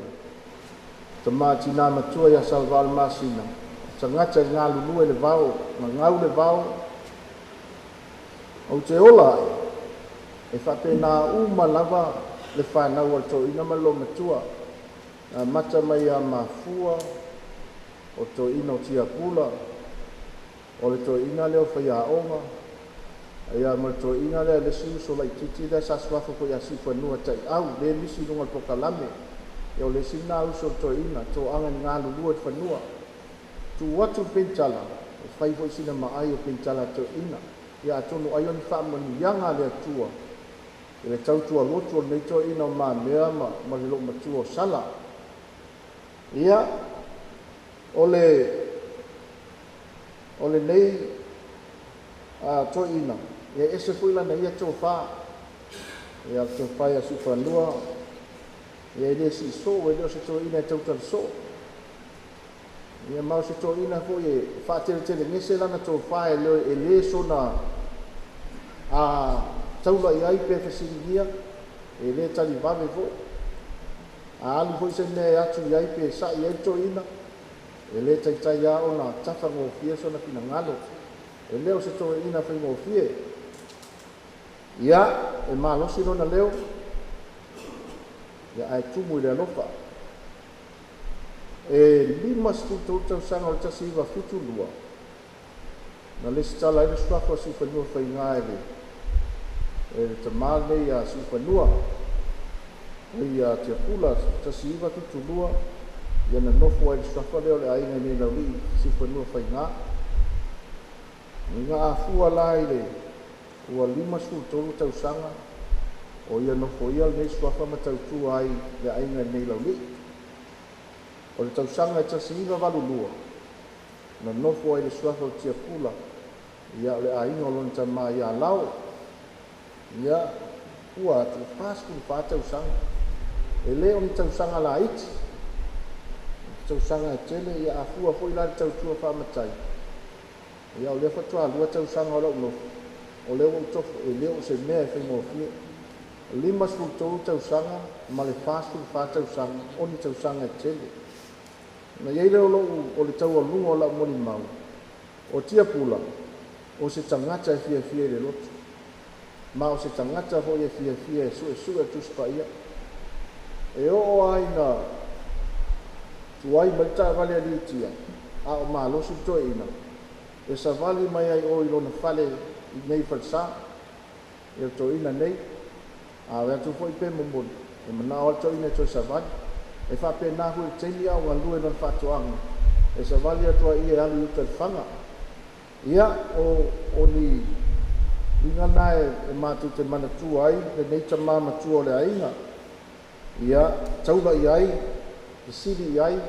tamati nā matua ia salval masina tangata ngā lulu e le vau ma ngau le vau au te ola e whape nā uma lava le whanau al to ina malo matua mata mai a mafua o to ina o Tiapula o le to ina leo whaia onga ia mo ina le siu so lai titi da sa swafa ko ya sifa no tai au le misi no al pokalame yo le sina u so to ina to anga nga lu fa no tu watu pentala fai fo sina ma ai pentala to ina ya to no ayon fa mo ni yanga le tua le tau tua lo to le to ina ma mea ma le lo ma tua sala ia ole nei to ina ia ese foi la ia tofa ia tofa ia sufanua ia ele si so e le se to ina total so ia mau se to ina foi e fa tele ngese la na tofa e le so na a taula ia i pe fasilia e le tali vave vo a alu foi se ne atu ia i pe sa ia to ina e le tai ia ona tafa ngo fie so na pina ngalo e leo se to ina foi ngo fie ia e malosi lona leo ia ai tumu le alofa e lima stuto sanga o tasiva futulua na le stala ile swafa si fanua fai ngale e tamale ia si fanua ia Tiapula tasiva futulua ia na nofo ile swafa leo le ainga ni lawi si fanua fai nga afua la ile ua lima sultolu tausanga o ia nofo ia nei swafa matautu ai le ainga nei lauli o le tausanga e tasiiva valulua na nofo ai le swafa o Tiapula ia le ainga o lona tamā ia lau ia ua atu pasku fa tausanga e le o ni tausanga la iti tausanga e tele ia afua foi la le tautua whaamatai ia o le fatua lua tausaga o lau nofu o le ua utofo e lea o se mea e faigofia 5 tausaga ma le fasulufa tausaga oni tausaga e tele na iai leo lou o le taualuga o lau molimau o Tiapula o se tagata e fiafia i le loto ma o se tagata foʻi e fiafia e suʻesuʻe e tusi paia e o'o ai na tuai ma le taʻavale alitia a o malosi toeina e savali mai ai o i lona fale i nei falesā e o toeina nei awe atu foʻi pe momoli e manao ale toeina e toe savali e faapena hui le taimi augalue lona faatoʻaga e savali atu ai e ali uta le faga ia o ni ligana e matou te manatua ai lenei tamā matua o le aiga ia taulaʻi ai i sili i ai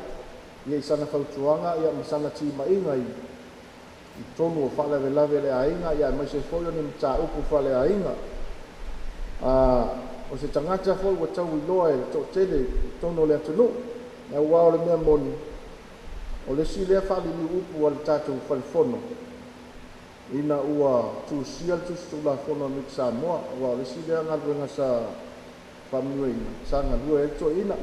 ia i sana fautuaga ia ma sana timaʻiga i tonu o faalavelave le aiga ia e maise foʻi o ni mataupu faaleaiga o se tagata foʻi ua tau iloa e toʻatele tonu o le atunuu e auā o le mea moni o le si lea faaliliu upu a le tatou falefono ina ua tusia le tusitulafono a miki samoa ua o le si lea galuega sa faamanueiga sa galue e toeina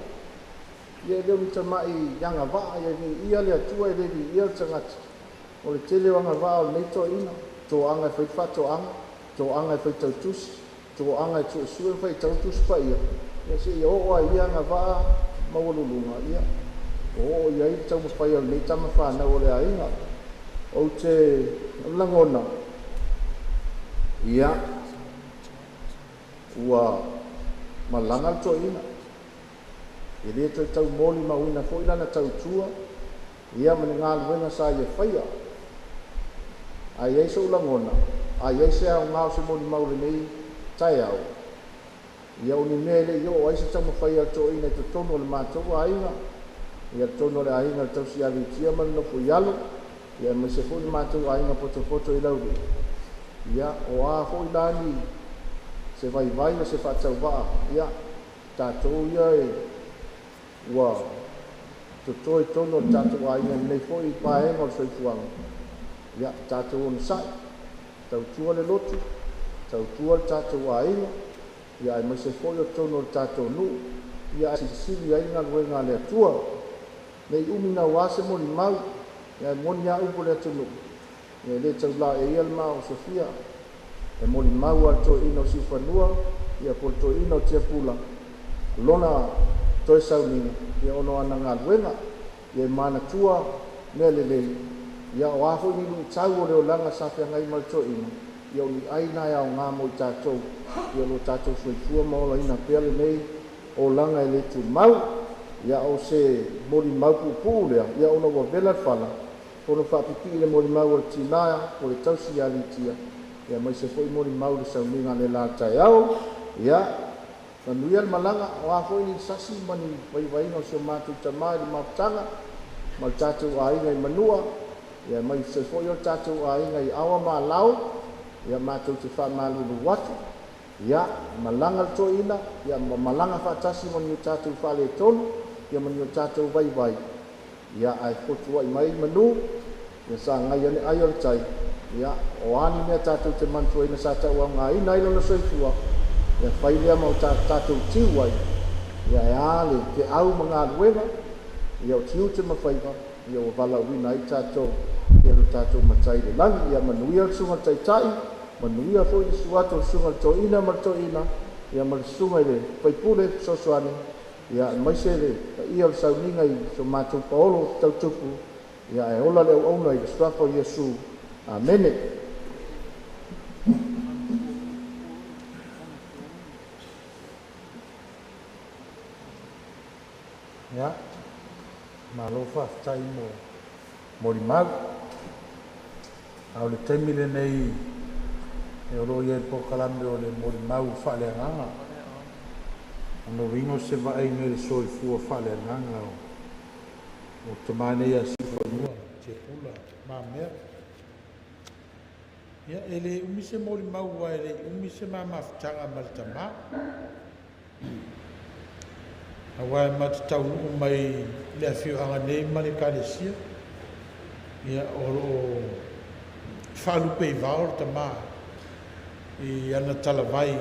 ia leu ni tamaʻi agava'a ia liia le atua e le liia le tagata o le tele o agava'a o lenei toeina to'aga e fai fa'ato'aga to'aga e fai tautusi to'aga e suʻesuʻe fai tautusi paia ia seʻia o'o ai ia agava'a maualuluga ia o'o iai le taumafai o lenei tamafanau o le aiga ou te lagona ia ua malaga le toeina e lē toe taumoli mauina foʻi lana tautua ia ma le galuega sa ia faia aiai sou lagona aiai se aogao se molimau lenei taeao ia uni mea i leʻi oo ai se taumafai a le toeina e totonu o le matou aiga ia le tonu o le aiga le tausialitia ma le nofo i alo ia mai se foʻi le matou aiga potopoto i lau lea ia o ā foʻi lani se vaivai ma se faatauva'a ia tatou ia e ua totoe tonu o le tatou aiga lenei foʻi paega o le soifuaga ia tatou ona saʻi tautua le lotu tautua le tatou aiga ia e mai se foʻi o tonu o le tatou nuu ia e silisili ai galuega a le atua nei umi nauā se molimau ia e moni a upu le atunuu ia lē taulā e ia le mao sofia e molimau a le toeina o siufanua ia po le toeina o Tiapula lona toe sauniga ia ono ana galuega ia e manatua mea lelei ia o a foʻi ni luʻi tau o le olaga sa feagai ma le toeina ia o liʻaina e aogā mo i tatou ia lo tatou suaifua ma olaina pea lenei olaga e lē tumau ia o se molimau puʻupuʻu lea ia ona ua vela le fala ono faapipii le molimau o le tinā o le tausialitia ia mai se foʻi molimau le sauniga a le la taeao ia manuia le malaga o a foʻi ni sasi ma ni vaivaiga o sio matou tamā i le maputaga ma le tatou aiga i manua ia mai se foʻi o le tatou aiga i awa malao ia matou te faamalulu atu ia malaga le toeina ia ma malaga faatasi ma ni o tatou faaletonu ia ma ni o tatou vaivai ia ae fotu ai mai manu ia sa gai ane ai o le tai ia o ani mea tatou te mantuaina sa tauaugaina ai lona soifua ia fai lea ma o tatou tiu ai ia e ā le te au ma galuega ia o tiu te mafaiva ia ua valauina ai tatou ia lo tatou matai le lagi ia manuia le suga taitaʻi manuia foʻi le suatu o le suga le toeina ma le toeina ia ma le suga i le faipule sosoani ia e maise le taʻia o le sauniga i so matou paolo tautupu ia e ola le auauna i le soafa o iesu amene ia malo faafetai mo limau au le taimi lenei e olo ia le pokalame o le molimau faaleagaga ono vingo se vaaiga i le soifua faaleagaga o tamā nei a sifanua Tiapula mamea ia e lē umi se molimau ua e leʻi umi se mamafutaga ma le tamā auā e matataunuu mai le afioaga nei ma le kalesia ia o loo whaalupe I vao ta mā I ana talavai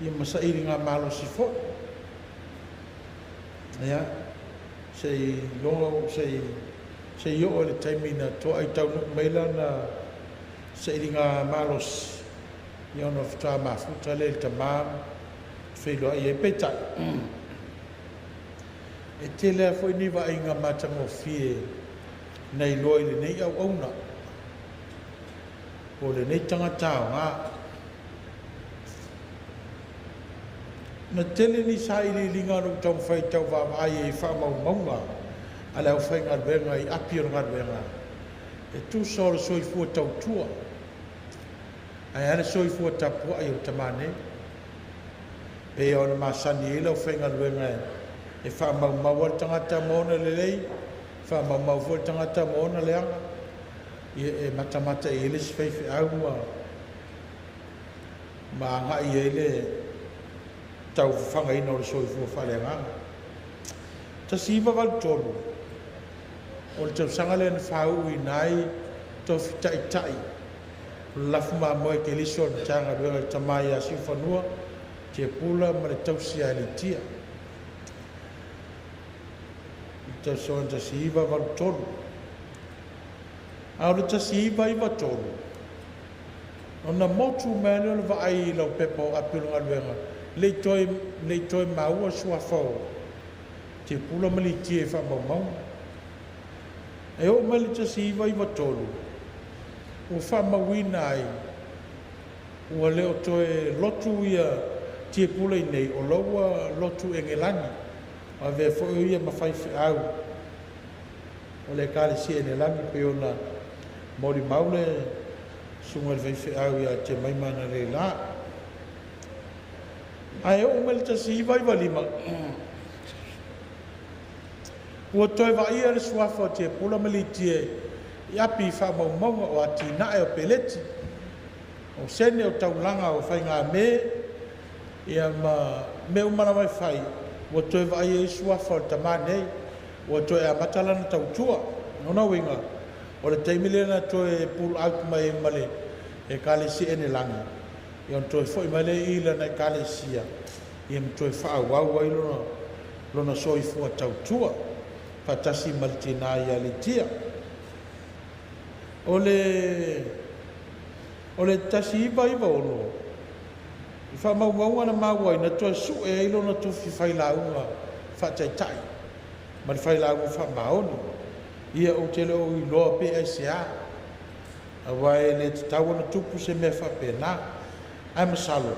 I masairi ngā malo si fo ia sei longa sei yo o le taimina to ai tau nuk meila na sei ngā malos I ona fta mafuta le ta mā whelo ai e peta e te lea foi ni wa inga matango fie nei loi le nei au auna o le nei tangatao ngā na tele ni sa ili linga no tau whai tau wa ai e wha mau maunga a leo whai ngar wenga I apio ngar wenga e tu sora soi fua tau tua ai ana soi fua tapua ai o tamane pe ona masani ilo whai ngar wenga e wha mau mau al tangata mona le lei wha mau mau fua tangata mona leanga e matamata e ele si whai au ma nga I ele tau whanga ino le soi fua whale ngā. Ta siwa wal tolu. O le tau sangale na whau I nai tau fitai tai. Lafu maa moe ke liso na tanga duenga tamai a si whanua. Tiapula ma le tau sia le tia. I tau soan ta siwa wal tolu. Au le ta siwa I wa tolu. Ona motu mene o le wa ai lau pepo apilunga duenga. Le toi maua sua fau te pula mali tie fa mau e o mali te siva I watolu o fa mawina ai o leo toe lotu ia tie pula I nei o loa lotu engelani a ve fo ia mawhai au o le kare si engelani pe ona mori maule sunga le whai au ia te maimana le la ai o mel ta si vai valima o toi vai ele sua fote pula melitie ia pi fa mau mau o atina e o peleti o sene o taulanga o fai ngā me ia ma me umana mai fai o toi vai ele sua fote mane o toi a matalana tautua nona winga o le taimilena toi pul out mai male e kale si ene langa yon toi foi male ila na kalesia yem toi fa wa wa lona soi fu tau tua patasi maltina ya litia ole tasi vai volo fa mau mau na mau na toi su e lona tu fi fai la uma fa tai tai mal fai la uma fa maoni ia o tele o lo PSA awai le tau na tupu se me fa pena ai masalo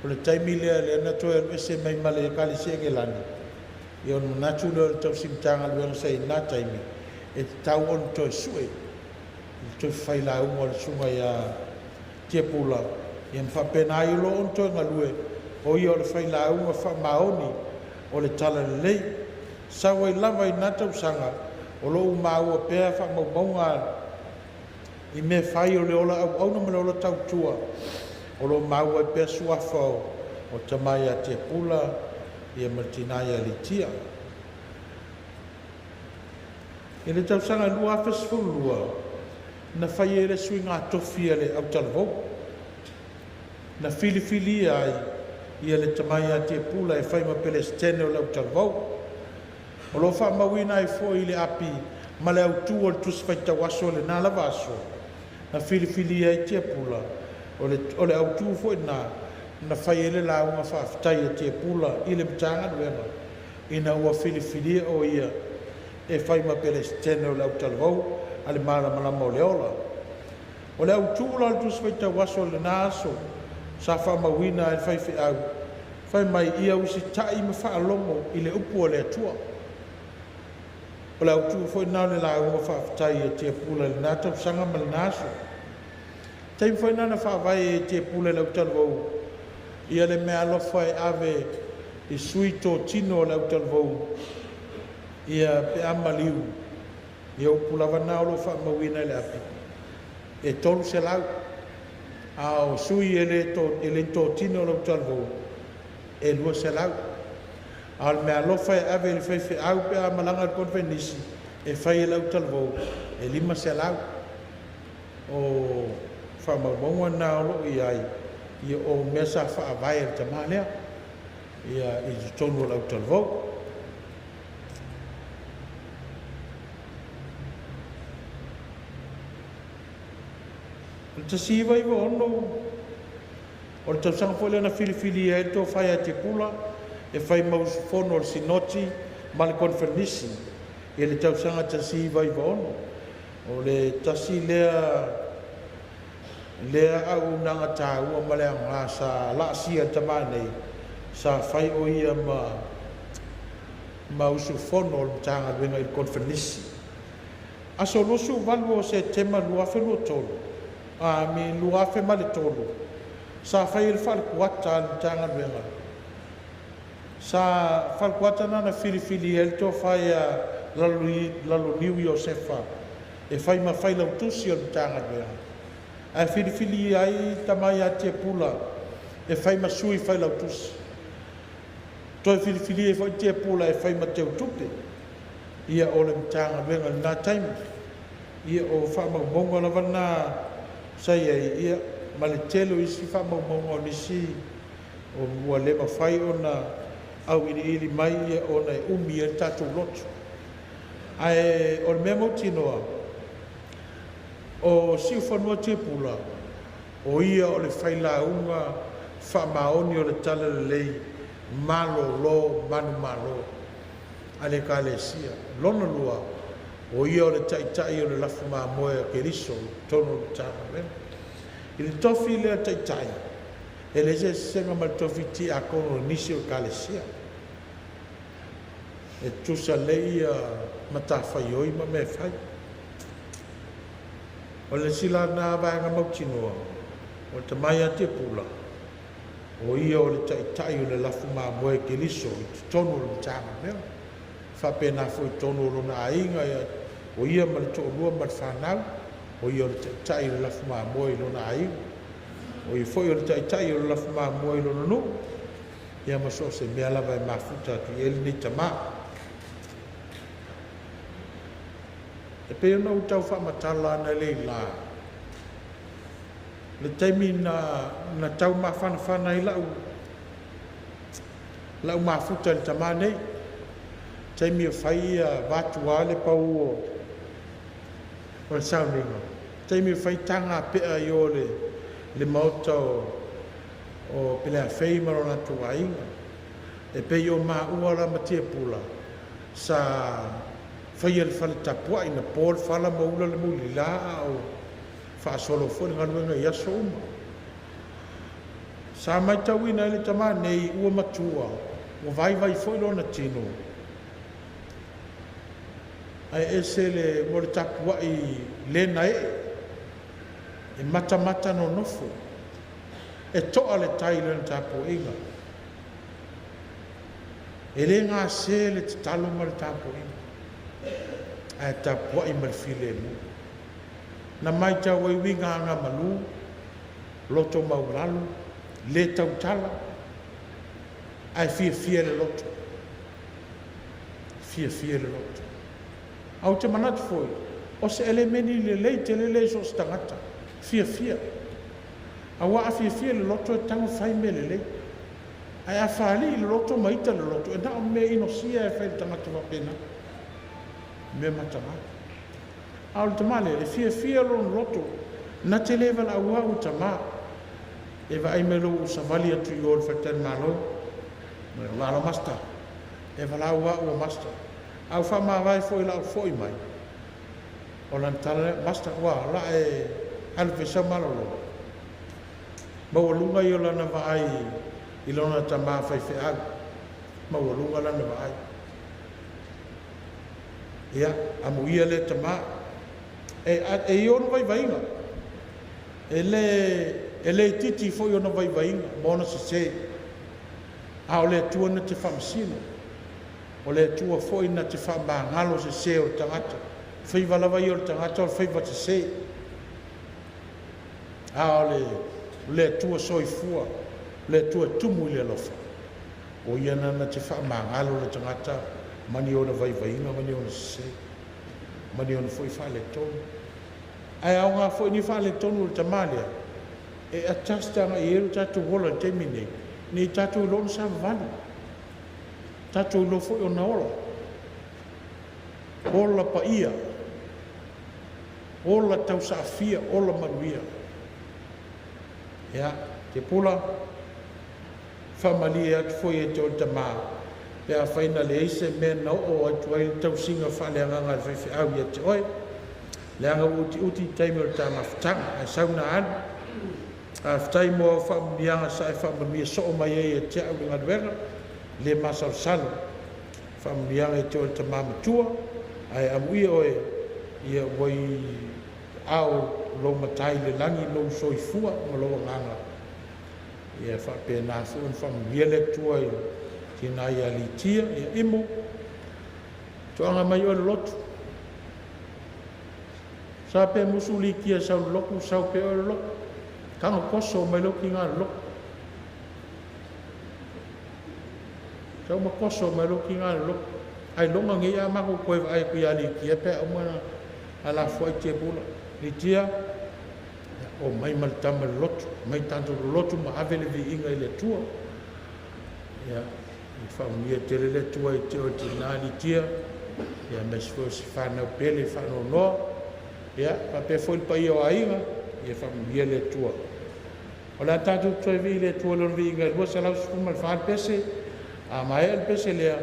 o le taimi le na toe e se mai male kali se ke lani i on natu le tau simtanga le sei na taimi e tau on to sue to fai la o le suma ya Tiapula i fa pena I lo on to ngalue o i o le fai la o fa maoni o le tala le sa wai lava I na tau sanga o lo ma o pe fa mo bonga I me fai o le ola au no me lo tau tua o lo mau e pe sua fo o tamai a Tiapula I martina ia litia e le tau sanga lua fesfulua na fai e le swinga tofi le au talvo na fili ai ia le tamai a Tiapula e fai ma pelestene o le au talvo o lo fa mawina I fo I le api ma le au tu o le tusfaita waso le na lava aso na fili ai Tiapula o le au tu fo na fai ele la uma fa ftai e Tiapula I le mtanga duenga ina ua fili o ia e fai ma pelestene o le au talvo ale mala mo le ola o le au tu la tu sfaita waso le naso sa fa mawina e fai au fai mai ia usi tai ma fa longo I le upu o le atua o le au tu fo na le la uma fa ftai e Tiapula le nata sanga mal naso tai foi na fa vai e Tiapula le au talvo ia le mea lofa e ave I suito tino le au talvo ia pe amaliu ia upulava na o lo fa mawina le api e tolu se lau ao sui ele to tino le au talvo e lua se lau al mea lofa e ave le fai au pe amalanga konvenisi e fai le au talvo e lima se lau o whamaumonga nā olo i ai ia o mea sa whaavai ar te mālea ia i tonu lau talvau. Te siwa iwa ono o le tausanga fo le na filifili e to whai a Tiapula e whai mausu fono o le sinoti ma le konfernisi e le tausanga te siwa iwa ono o le tasi lea au nanga tāua ma le anga sa laasia tamanei sa whai o ia mausu fono o le tanga luenga i le konfernisi aso losu valu o se tema luafe lua tolu a mi luafe ma le tolu sa fai il falkuata le tanga luenga sa falkuata nana filifili el to fai a lalu niu Iosefa e fai ma fai lau tusi o le tanga luenga a filifili ai tamai a Tiapula e fai ma sui fai lau tusi to e filifili e fai Tiapula e fai ma teu tupe ia o le tanga luenga na time ia o fa ma bongo na vana sai ia ma le telo isi fa mo nisi o ua le mawhai ona au ili mai ia ona e umi e tatou lotu ai o le mea mautinoa o siu whanua Tiapula o ia o le whailaunga whamaoni o le tala le lei malo lo manu malo ale ka le sia lona lua o ia o le taitai o le lafu mamoe ke riso tono le tanga mena i le tofi lea taitai e le se senga ma le tofi ti a kono nisi o kalesia e tusa leia matawhai oi ma me fai o le sila nā vāenga mautinoa o te mai a Tiapula o ia o le taitai o le lafu mamoe ke riso i tono le tanga mena whapena foi tono lona ainga o ia ma le to'olua ma le whanau o ia o le taitai o le lafu mamoe i lona ainga o ia foi o le taitai o le lafu mamoe i lona nu ia ma so se mea lava e mafuta atu i eli nei tamā e pe ona utau whaamatala ana leila le taimi na tau mawhanawhana i lau mafuta le tamā nei taimi o whai vatua le pau o le sauninga. Taimi o whai tanga pea i o le mauta o pelea whai marona tua inga. E pei o maa uara ma Tiapula sa whai al whale tapua ina pōl whala maula le muli la o whaasolo fwere ngaruenga i aso uma. Sa mai tau ina ele tamā nei ua matua o vai fwoi lona tino. Ai ese le mo le tapua i lena e mata no nofo e toa le tai le tapua inga e le ngā se le te talo ma le tapua inga ai tapua i ma le file mu na mai tau ai winga anga malu loto maulalu le tautala ai fia le loto fia le loto au te manatu foi o se elemeni le lei te le so stangata fia awa fia le loto e tango fai me le lei ai a fali le loto maita le loto e na me ino sia e fai tangata wa pena me matanga au te male e fia lo loto na te level awa u tama e va ai melo sa vali atu i ol faten malo master e va la u master au fa ma vai foi la foi mai o lan tala basta wa la e alfe sa malolo ma o lunga yo la na vai i lona tama fai fe au ma o lunga la na vai ia amu ia le tama e yo no vai vai ele titi foi yo no vai vai mona se au le tuana te famsino o le tua foi na te whamangalo se o tangata. Whai walawa i o tangata o whai wata se. A le tua soifua, le tua tumu i le lofa. O iana na te whamangalo le tangata, mani o na vai vainga, mani o na se. Mani o na foi whale tonu. ai au ngā fo ni whale tonu o tamalia, e atastanga i eru tatu wola temine, ni tatu lon sa vanu, tatu lo fo o naola, ola pa ia, ola tau sa afia, ola maruia. Ya, te pula, whamalia atu foi e te o tamaa, pea whaina le eise me na o atu ai tau singa whale anganga whewhi au ia te oi, le anga uti taimi o tanga whatanga, ai sauna anu, a whatai mua whamurianga sa e whamurmia so o mai e te au ringa duenga, le masau salo, whamurianga e te o tamaa matua, ai amuia oe, ia wai au lo matai le langi lo soifua ma lo nganga. Ia whapena fuan whamuria le tua i tina ia litia, ia imo, tuanga mai o le lotu. Sa pe musu likia sau loku, sau pe o le loku. Kanga koso mai loki ngā loku. Sau ma koso mai loki ngā loku. Ai longa ngi a mako koe ai ku ia likia pe o mana ala foi Tiapula. Litia, o mai maltama lotu, mai tanto lotu ma avele vi inga i le tua. Ia, i whaumia te le tua i te o te nāni tia. Ia, me sifo si whanau pele, whanau noa. Ia, pa pe foi pa i o ainga, ia whaumia le tua. O la tanto toi vi le tua lor vi inga, lua sa lau sifuma le whan pese, a mai al pese lea,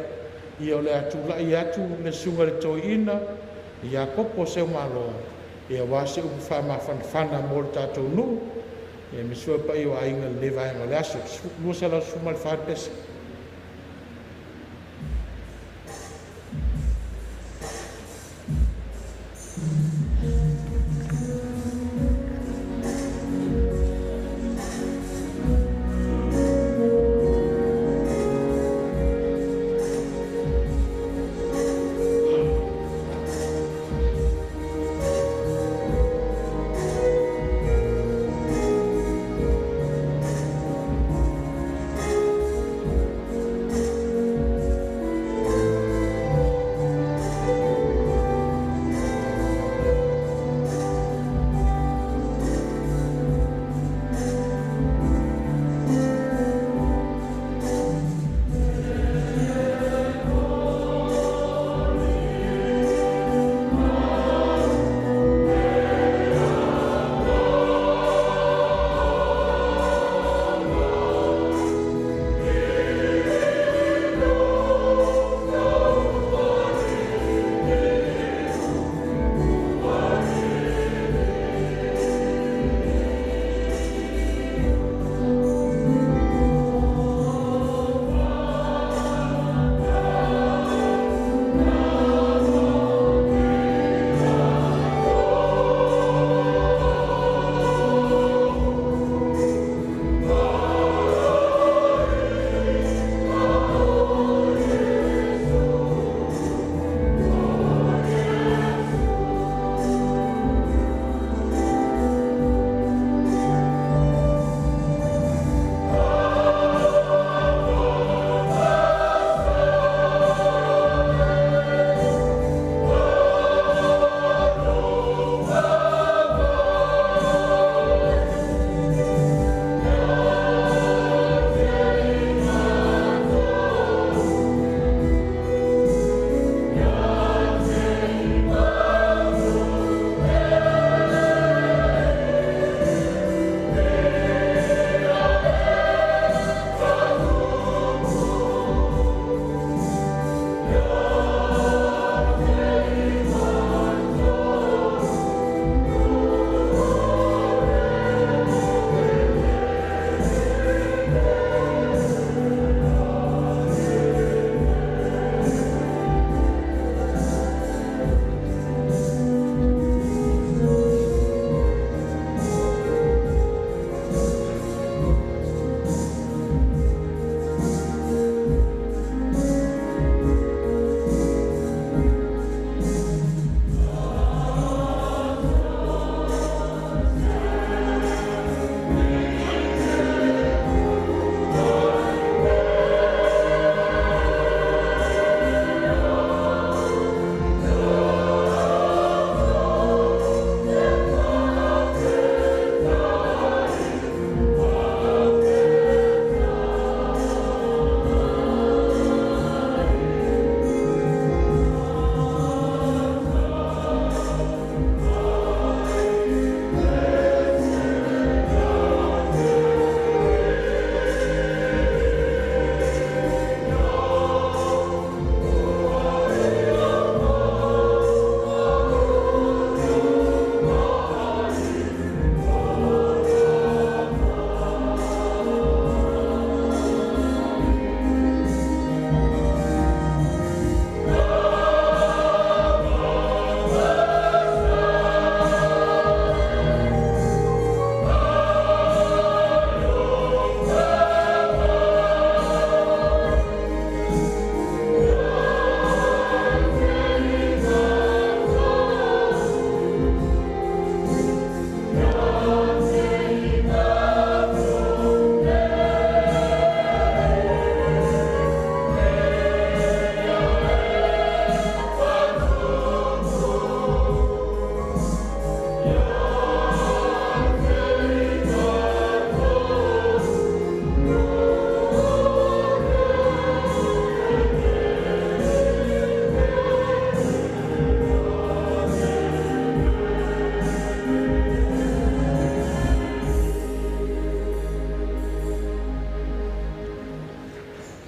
ia o le atu la i atu le sunga le toi ina, ia kopo se umaloa. Ia wase upu whama whanwhana mō le tātou nu, ia me sua pa i o ainga le vaenga le aso, lua sa lau sifuma le whan pese.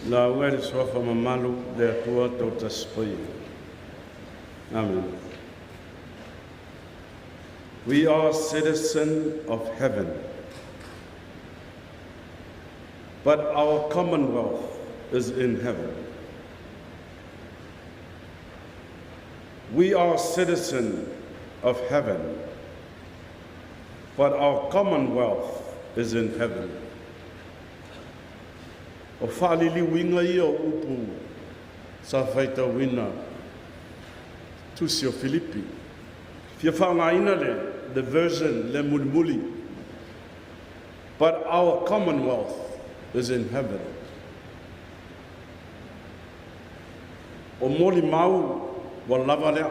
La wele sofa mamalu le atua tau taspai. Amen. We are citizens of heaven, but our commonwealth is in heaven. We are citizens of heaven, but our commonwealth is in heaven. O whaalili winga ia o upu sa whaita wina tusi o Filipi. Fia whaangaina le, the version le mulimuli. But our commonwealth is in heaven. O moli mau wa lava lea.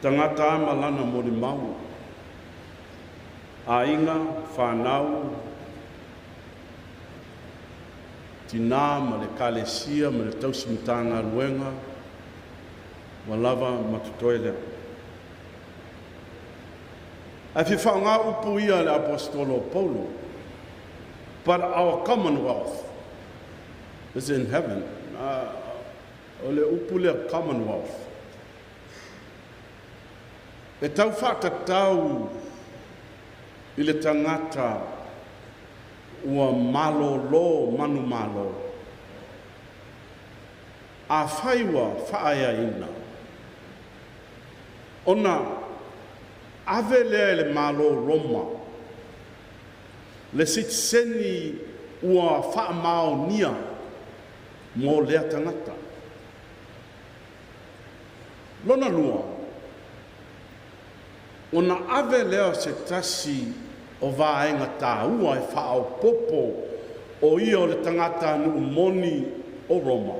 Tangata malana moli mau. Ainga, whanau, tina ma le kalesia ma le tausimitanga luenga wa lava matutoile. A fi whaanga upu ia le apostolo Paulo, but our commonwealth is in heaven. O le upu le commonwealth. E tau whakatau i le tangata ua malo lo manu malo. A whaiwa whaaya ina. Ona ave lea le malo Roma. Le sitseni ua wha mao nia mo lea tangata. Lona lua. Ona ave lea se tasi o vaenga tāua e whao popo o ia o le tangata nu moni o Roma.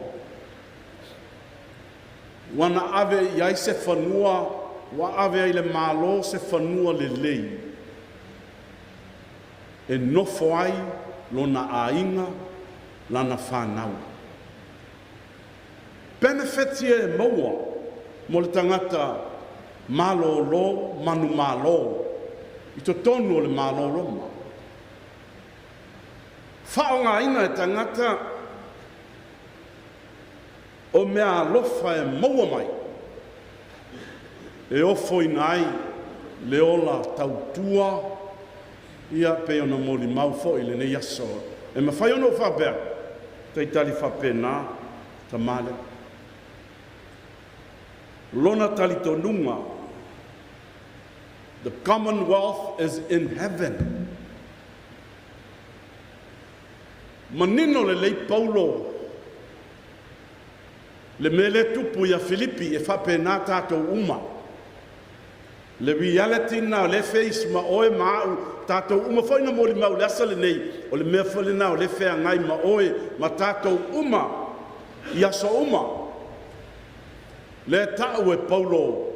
Wana ave iai se whanua, wa ave ai le malo se whanua le lei. E nofo ai lona ainga lana whanau. Benefitia e maua mo le tangata malo lo manu malo. I to tonu o le malo Roma. Whaonga ina e tangata o mea lofa e maua mai. E ofo inai le ola tautua ia pe ona moli mau fo i le ne yaso. E ma whai ono whabea te itali whapena ta male. Lona tali tonunga. The commonwealth is in heaven. Manino le lei Paulo le mele tupu ia Filipi e whapena tātou uma. Le reality na le face ma oe mau tātou uma whaina moli mau le asa le nei o le mea whale na o le whea ngai ma oe ma tātou uma i aso uma. Le tāu e Paulo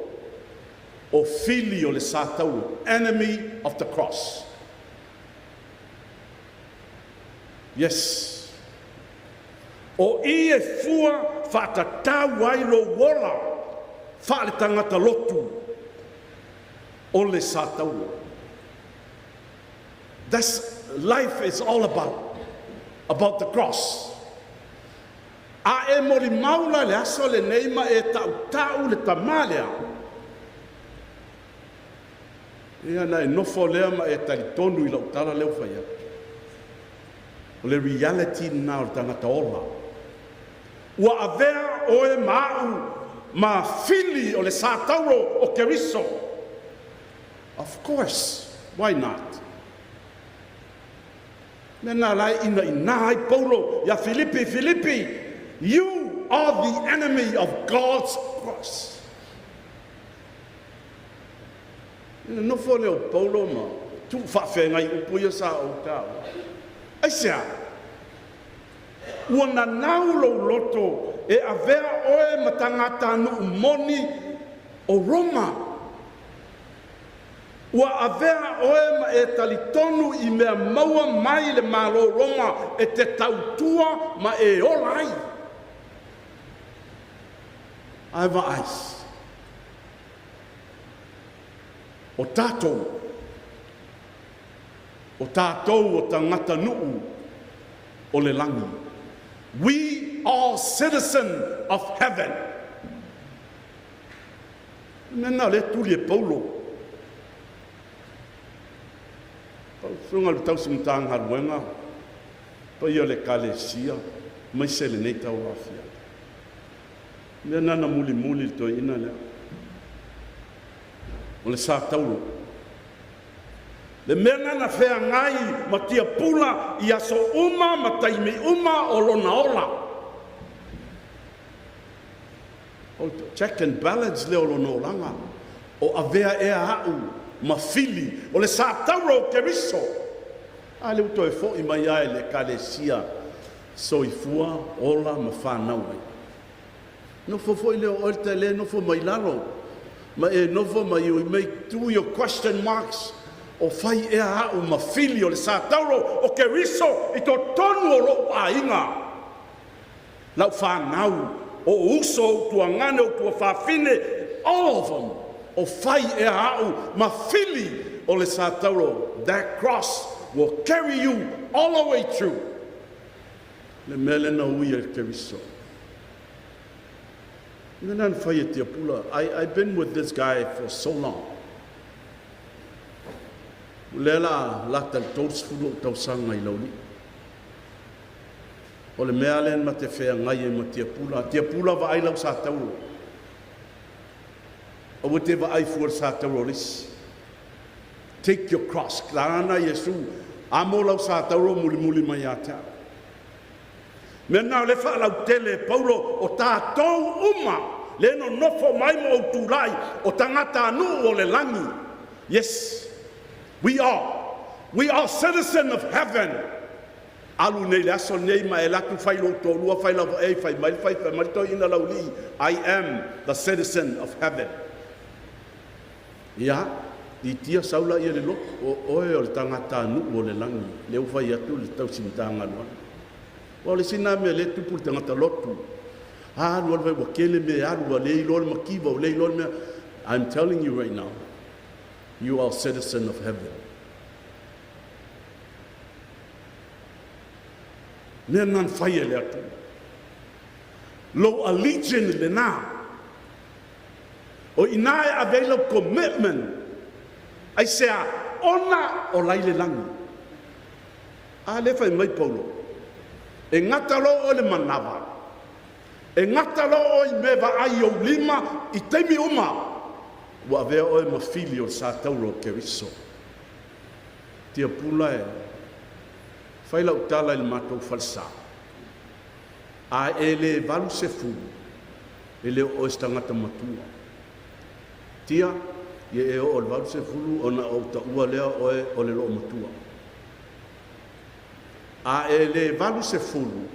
o fili o le sātau, enemy of the cross. Yes. O i e fua whātatau ai lo wola, whaale tangata lotu o le sātau. That's life is all about the cross. A e mori maula le aso le neima e tau le tamalea. Ia na e nofo lea ma e talitonu I lautara leo whaia. O le reality na o tangata ola. Ua avea oe mau ma fili o le sātauro o keriso. Of course, why not? Nena lai ina ai Paulo, ya Filipi, you are the enemy of God's cross. No fo leo Paulo ma tu whawhenga I upu ia sa o tau. Aisea, ua na naulo loto e avea oe matangata nu moni o Roma. Ua avea oe ma e talitonu I mea maua mai le malo Roma e te tautua ma e olai. Aiva ais. O tātou o tangata nuu o le langi. We are citizens of heaven. Nena le tuli e Paulo. Sunga le tau simtang haruenga. Pa ia le kalesia. Mai se le nei tau afia. Nena na muli to ina lea. O le sa tauro. Le mena na fea ngai ma Tiapula i aso uma ma taimi uma o lona ola. O check and balance le o lona olanga. O avea e au ma fili. O le sa tauro keriso. A le uto e fo i mai ai le kalesia. So i fua ola ma whanau ai. No fo i le o te le no fo mai lalo. Ma e novo ma you make do your question marks o fai e a o ma fili o le sa tauro o ke riso i to tonu o lo ainga lau whanau o uso tua ngane o tua whawhine all of them o fai e a o ma fili o le sa tauro. That cross will carry you all the way through. Le mele na ui e ke riso. I've been with this guy for so long. Lela lata tos fulo tausanga I lauli. O le mea len ma te whea ngai e ma Tiapula. Tiapula wa ai lau sa tauro. O te wa ai fuar sa tauro lis. Take your cross. Klarana Yesu. Amo lau sa tauro muli mai a te. Mena le fa lau tele Paulo o tātou uma. Le no nofo mai mo turai o tangata anu o le langi. Yes, we are citizens of heaven. Alu nei laso nei mai latu fai lo to lua fai la e fai mai to ina lauli. I am the citizen of heaven. Ya, I tia saula ia le lo o e o le tangata anu o le langi. Le u fai atu le tau sintanga lo. O le sina me le tupu tangata lotu. I'm telling you right now, you are a citizen of heaven. Nenan fire le atu. Lo allegiance le na. O inae available commitment. I say, ona o laile langi. A le fai mai Paulo. E ngatalo o le manava. E ngatalo o I meva ai o lima I teimi uma. Wa vea o ma fili o sa tauro ke riso. Tiapula e. Fai lau tala il matou falsa. A ele valu se fu. Ele o estangata matua. Tia, ye e o valu se fulu o na o ta ua lea o le lo matua. A ele valu se fulu.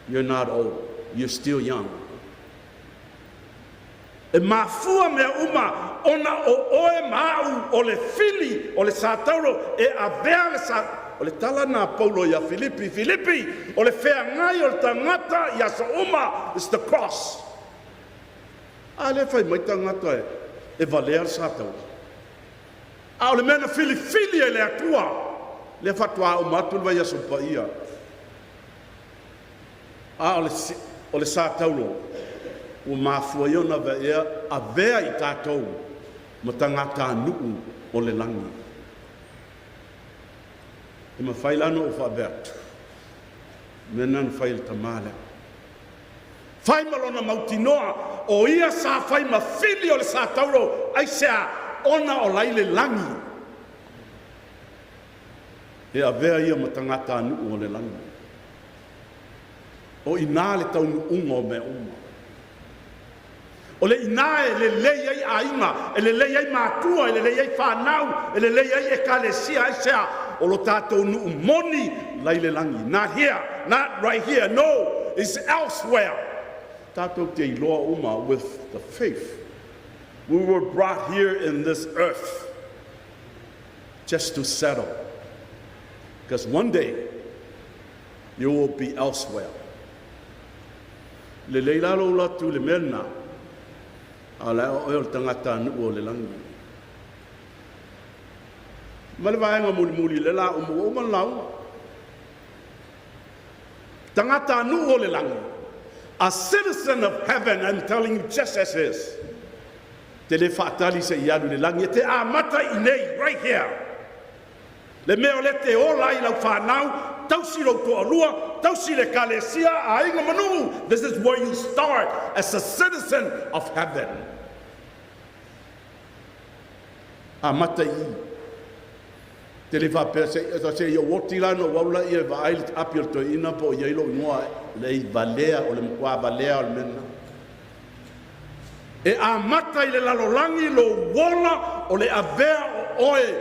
You're not old. You're still young. E mafua mea uma ona o oe mau o le fili o le satauro e avea le sa o le tala na Paulo ia Filipi o le fea ngai o le tangata ia so uma is the cross. A le fai mai tangata e valea le satauro. A o le mena fili e le atua le fatua o matu le ia so pa ia. A o le sa tauro o mafua iona vea a vea I tātou ma tangata nuu o le langi. E ma whailano o whabeat. Menan whail tamale. Whai malona mautinoa o ia sa whai ma fili o le sa tauro ai sea ona o laile langi. E a vea ia ma tangata nuu o le langi. O ina le tau unga o me uma. O le ina e le lei ai ainga, e le lei ai mātua, e le lei ai whanau, e le lei ai e kalesia ai sea, o lo tātou nu moni lai le langi. Not here, not right here, no, it's elsewhere. Tātou te iloa uma with the faith. We were brought here in this earth just to settle. Because one day, you will be elsewhere. Le leilalo latu le mena ala o el tangata nu o le langi. Male vaenga muli le la o mo lau. Tangata anu o le langi. A citizen of heaven, I'm telling you just as is. Te le whaatali se ialu le langi. Te amata I nei, right here. Le meo le te ola I lau whanau, tausi ro toa lua, tausi le kalesia, a inga manu. This is where you start as a citizen of heaven. Amata I. Te le whapea se ia wotila no waula ia vaile apio to ina po ia ilo ingoa le I valea o le mkua valea o le mena. E amata I le lalolangi lo wola o le avea o oe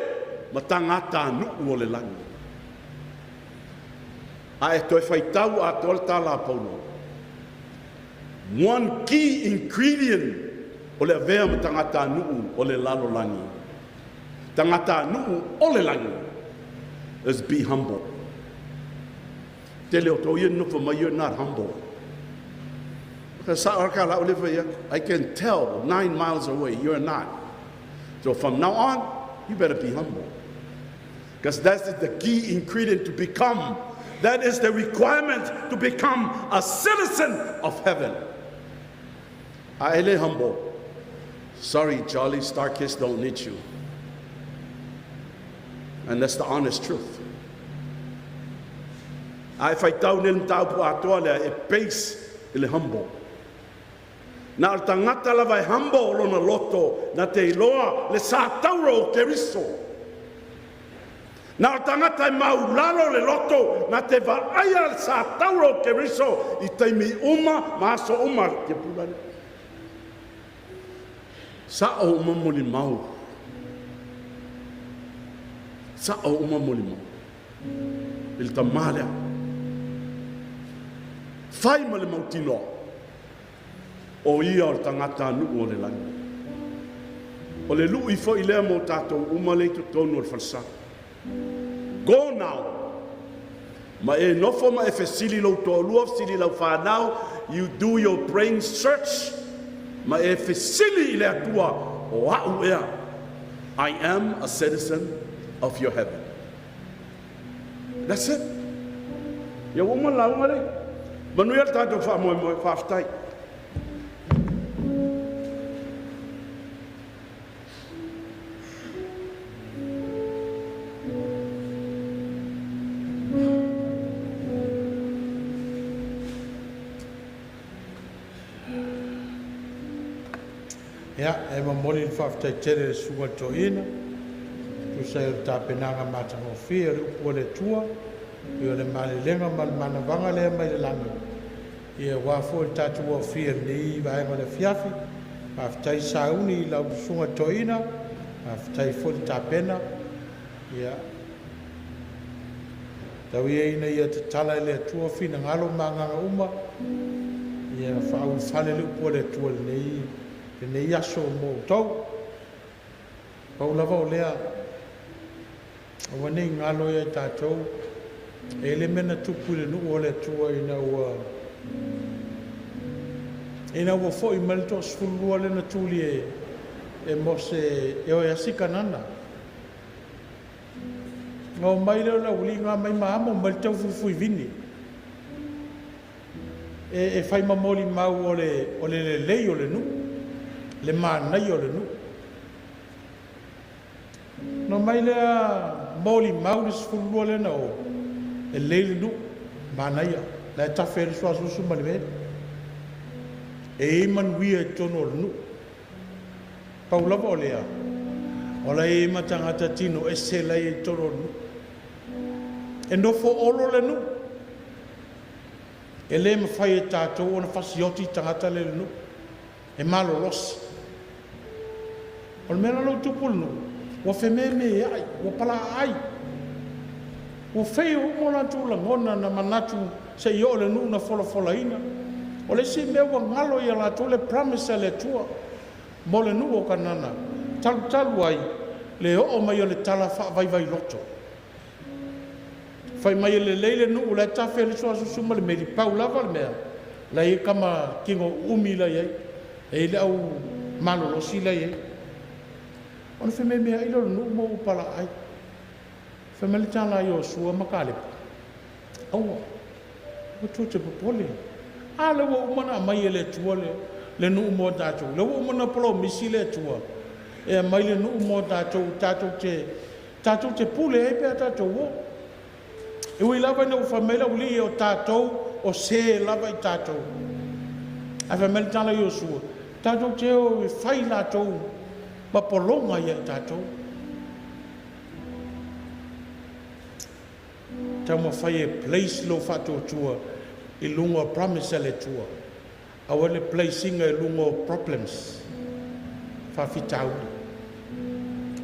ma tangata anu o le langi. A e toi whaitau a tol tala paulo. One key ingredient o le avea ma tangata anu o le lalolangi. Tangata anu o le langi is be humble. Te leo tau ia nufa ma you're not humble. I can tell 9 miles away you're not. So from now on, you better be humble. Because that is the key ingredient to become. That is the requirement to become a citizen of heaven. Aele humble. Sorry, Charlie, Starkiss don't need you. And that's the honest truth. Ai fai tau nel tau pu atoa le e pace ele humble. Na al tangata la vai humble lona loto na te iloa le sa tauro ke riso. Na al tangata maulalo le loto na te vaaya le sa tauro ke riso I te mi uma maso uma ke pulane. Sa o uma moli mau. Sa o uma moli mau. Il tamalea. Fai ma le mautino. O ia o tangata anu o le langi. O le lui fo I lea mo tātou umale tu tonu o falsa. Go now. Ma e nofo ma e fesili lau tōlua, fesili lau whanau, you do your brain search. Ma e fesili I le atua o au ea. I am a citizen of your heaven. That's it. Ya uma la uma le. Manuel tātou wha mo whaftai. Ya, e mamoli whaftai tere le sunga toina. Tu sai o tāpenanga mātanga whia le upo le tua. I o le malelenga manavanga le mai le langa. I e wafo le tātua whia nei vaenga le fiafi. Whaftai sauni I lau sunga toina. Whaftai fo le tāpena. Ia. Tau ia ina ia te tala le tua whina ngalo manganga uma. Ia whau whale le upo le tua le nei. Nei yaso mo tau. Pau lava o lea. O nei ngalo ia tātou. E le mena tupu le nuu o le tua ina ua. Ina ua fo I malito sfulua le na tuli e mo se e o yasika nana. Ngau mai leo la uli ngā mai maama malito fufui vini. E fai mamoli mau o le lei o le nuu. Le mānai o le nu. No mai lea moli mau le sfulua le na o. E leile nu. Mānai a. La e tawhi le sua susu ma le mele. E iman wia e tono o le nu. Pau lava o lea. O la e ima tangata tino e se lai e tono o le nu. E nofo olo le nu. E le ma fai e tātou o na fasioti tangata le nu. E malo losi. O mena lo tupulu o fe me ai o pala ai o fe o mona tu la ngona na manatu se yo le nu na fola ina o le si me wa ngalo ia la tu le promise le tua mo le nu o kanana talu ai le o mai le tala fa vai loto fai mai le leile nu le tafe le so suma le me di paula val me la i kama kingo umila ye e le au malo lo si la ye. Ona fe me ai lo no mo pala ai. Fe me tala yo sua makale. Au. o tu te popole a le wo mana mai le tua le nu mo tatou le wo mana pro misi le tua e mai le nu mo tatou te pule e pe tatou wo e wi lava no famela uli o tatou o se lava i tatou a famela tala yo su tatou te o fai la tou ma polonga ia tatou tamo fai e place lo fato tua i lungo promise le tua a wale placing e lungo problems fa fitau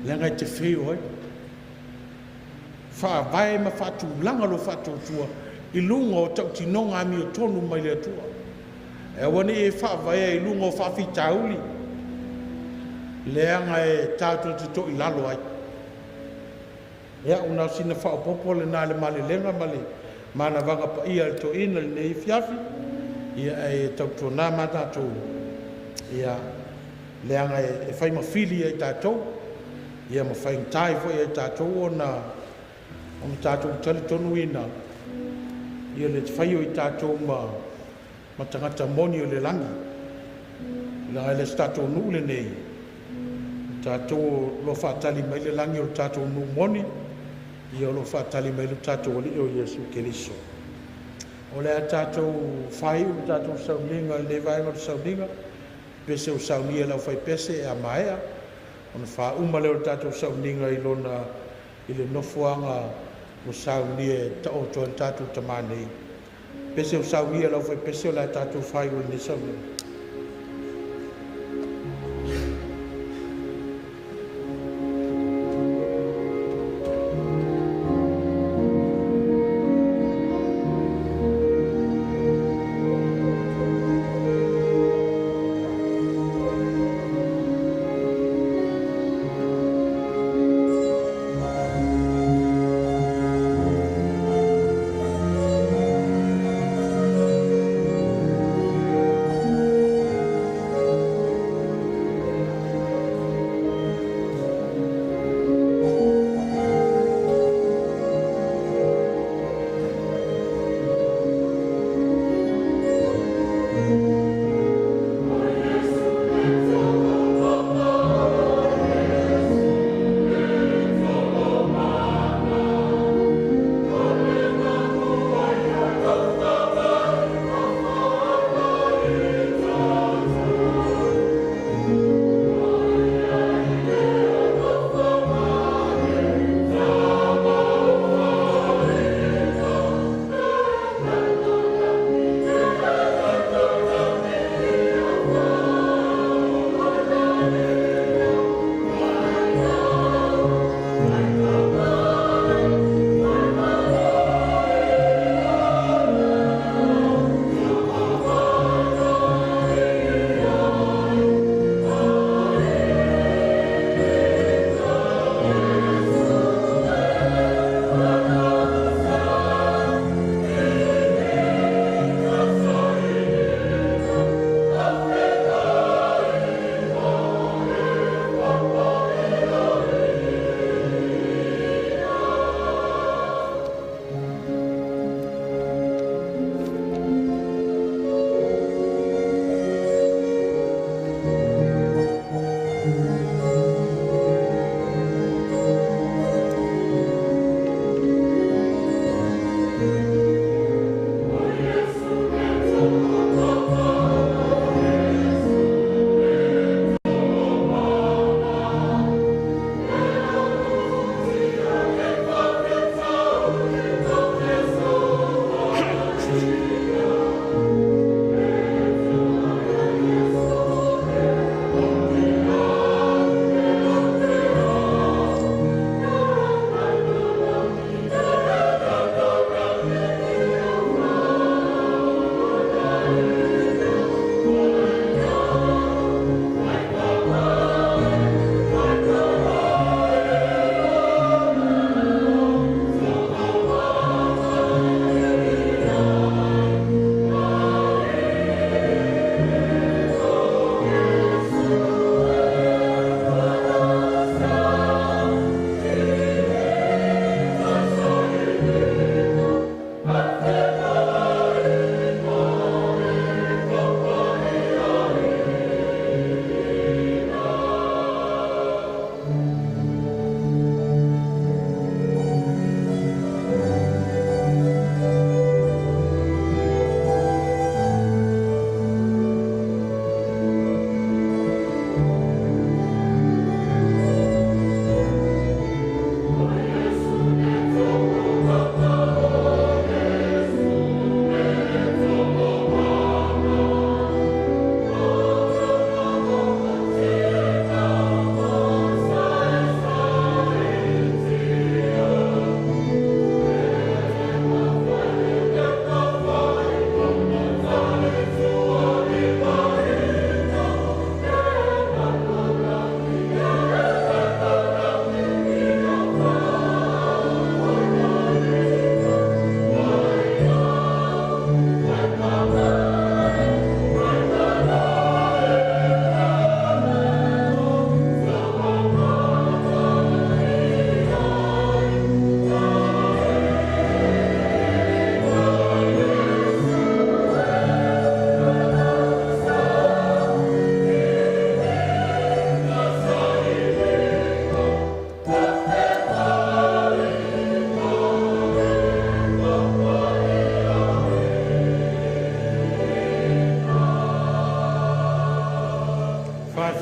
lenga te feo fa vai ma fatu langa lo fato tua i lungo tau tinonga mi o tonu mai le tua e wani e fa vai i lungo fa fitau li leanga e tato te to i lalo ai ya una sina fa popo le na le male lenga male mana vanga pa ia to ina le fiafi ia e tau na mata to ia leanga e fai ma fili e tato ia ma fai tai fo e tato ona o tato tali tonu ina ia le fai o tato ma tangata moni o le langi la le stato nu le nei tato lo fa tali mai le langi o tato nu moni ia lo fa tali mai le tato o Yesu Keriso o le tato fai o tato saulinga le vai o saulinga pese o saulia la fai pese a maea ona fa uma le tato saulinga i lona i le nofuanga o saulia ta o to tato tamane pese o saulia la fai pese o la tato fai o le saulinga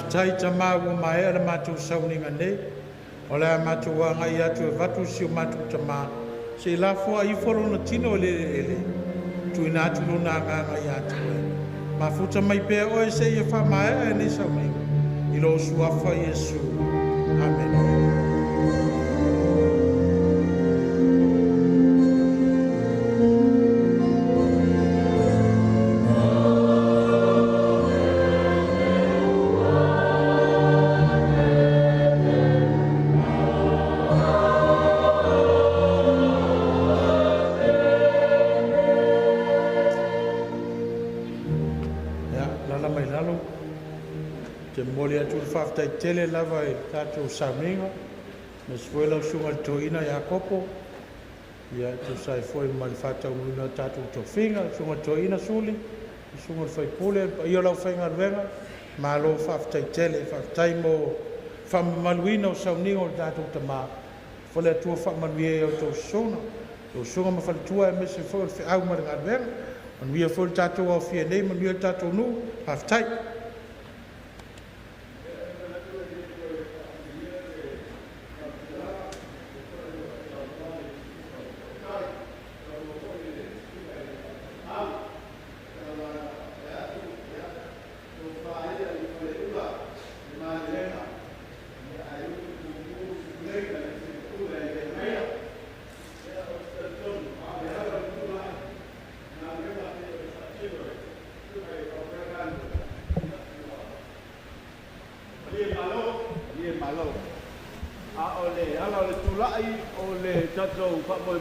tai tama ua mai ala mātou sauninga nei. O le mātou a ngai atu e vatu si o mātou tama. Se la fua i foro na tino le ele. Tui nā atu luna ngā ngai atu e. Ma futa mai pēr oe se i e wha mai e nei sauninga. I lo suafa Yesu. Amen. Mole atu whaftai tele lava e tātou sauninga. Na sfuela usunga le toina i a kopo. Ia tu sai foi ma le whatau muna tātou tofinga. Usunga toina suli. Usunga le whaipule. Ia lau whainga ruenga. Ma lo whaftai tele. Whaftai mo whamaluina o sauninga o tātou tama. Whale atua whamaluia e o tō sona. Tō songa ma whaletua e mese foi le au maringa ruenga. Manuia foi le tātou au fia nei. Manuia le tātou nu. Whaftai.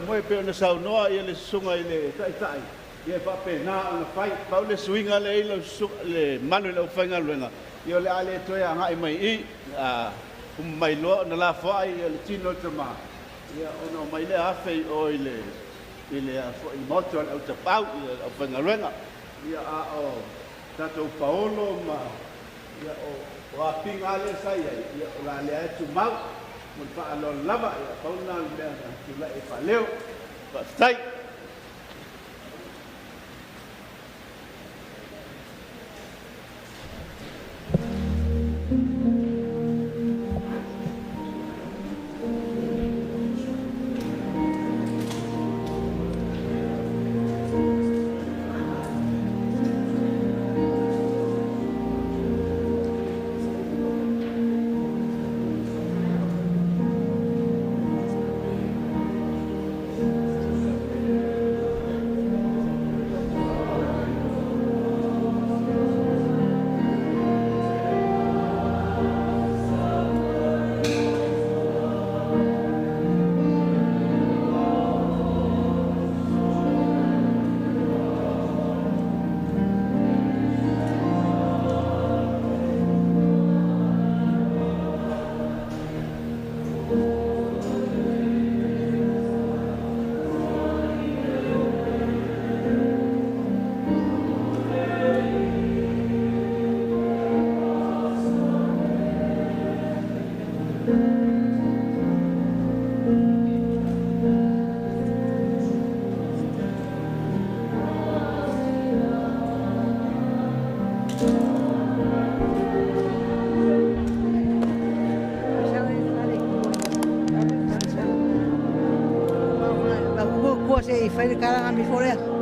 Moe pe ona sau noa ia le sunga i le tai ia fa pe na ona fai pa le swinga le le manu le fainga luenga ia le ale toe anga mai I mai lo na la fa ia le tino tama ia ona mai le afe o ile fo I moto au te pau ia o fainga luenga ia o tato Paolo ma ia o apinga le sai ia o la le tu mau mun fa alo lava ia pauna le tu la e fa leo pa stai Fai de cara a mi fore.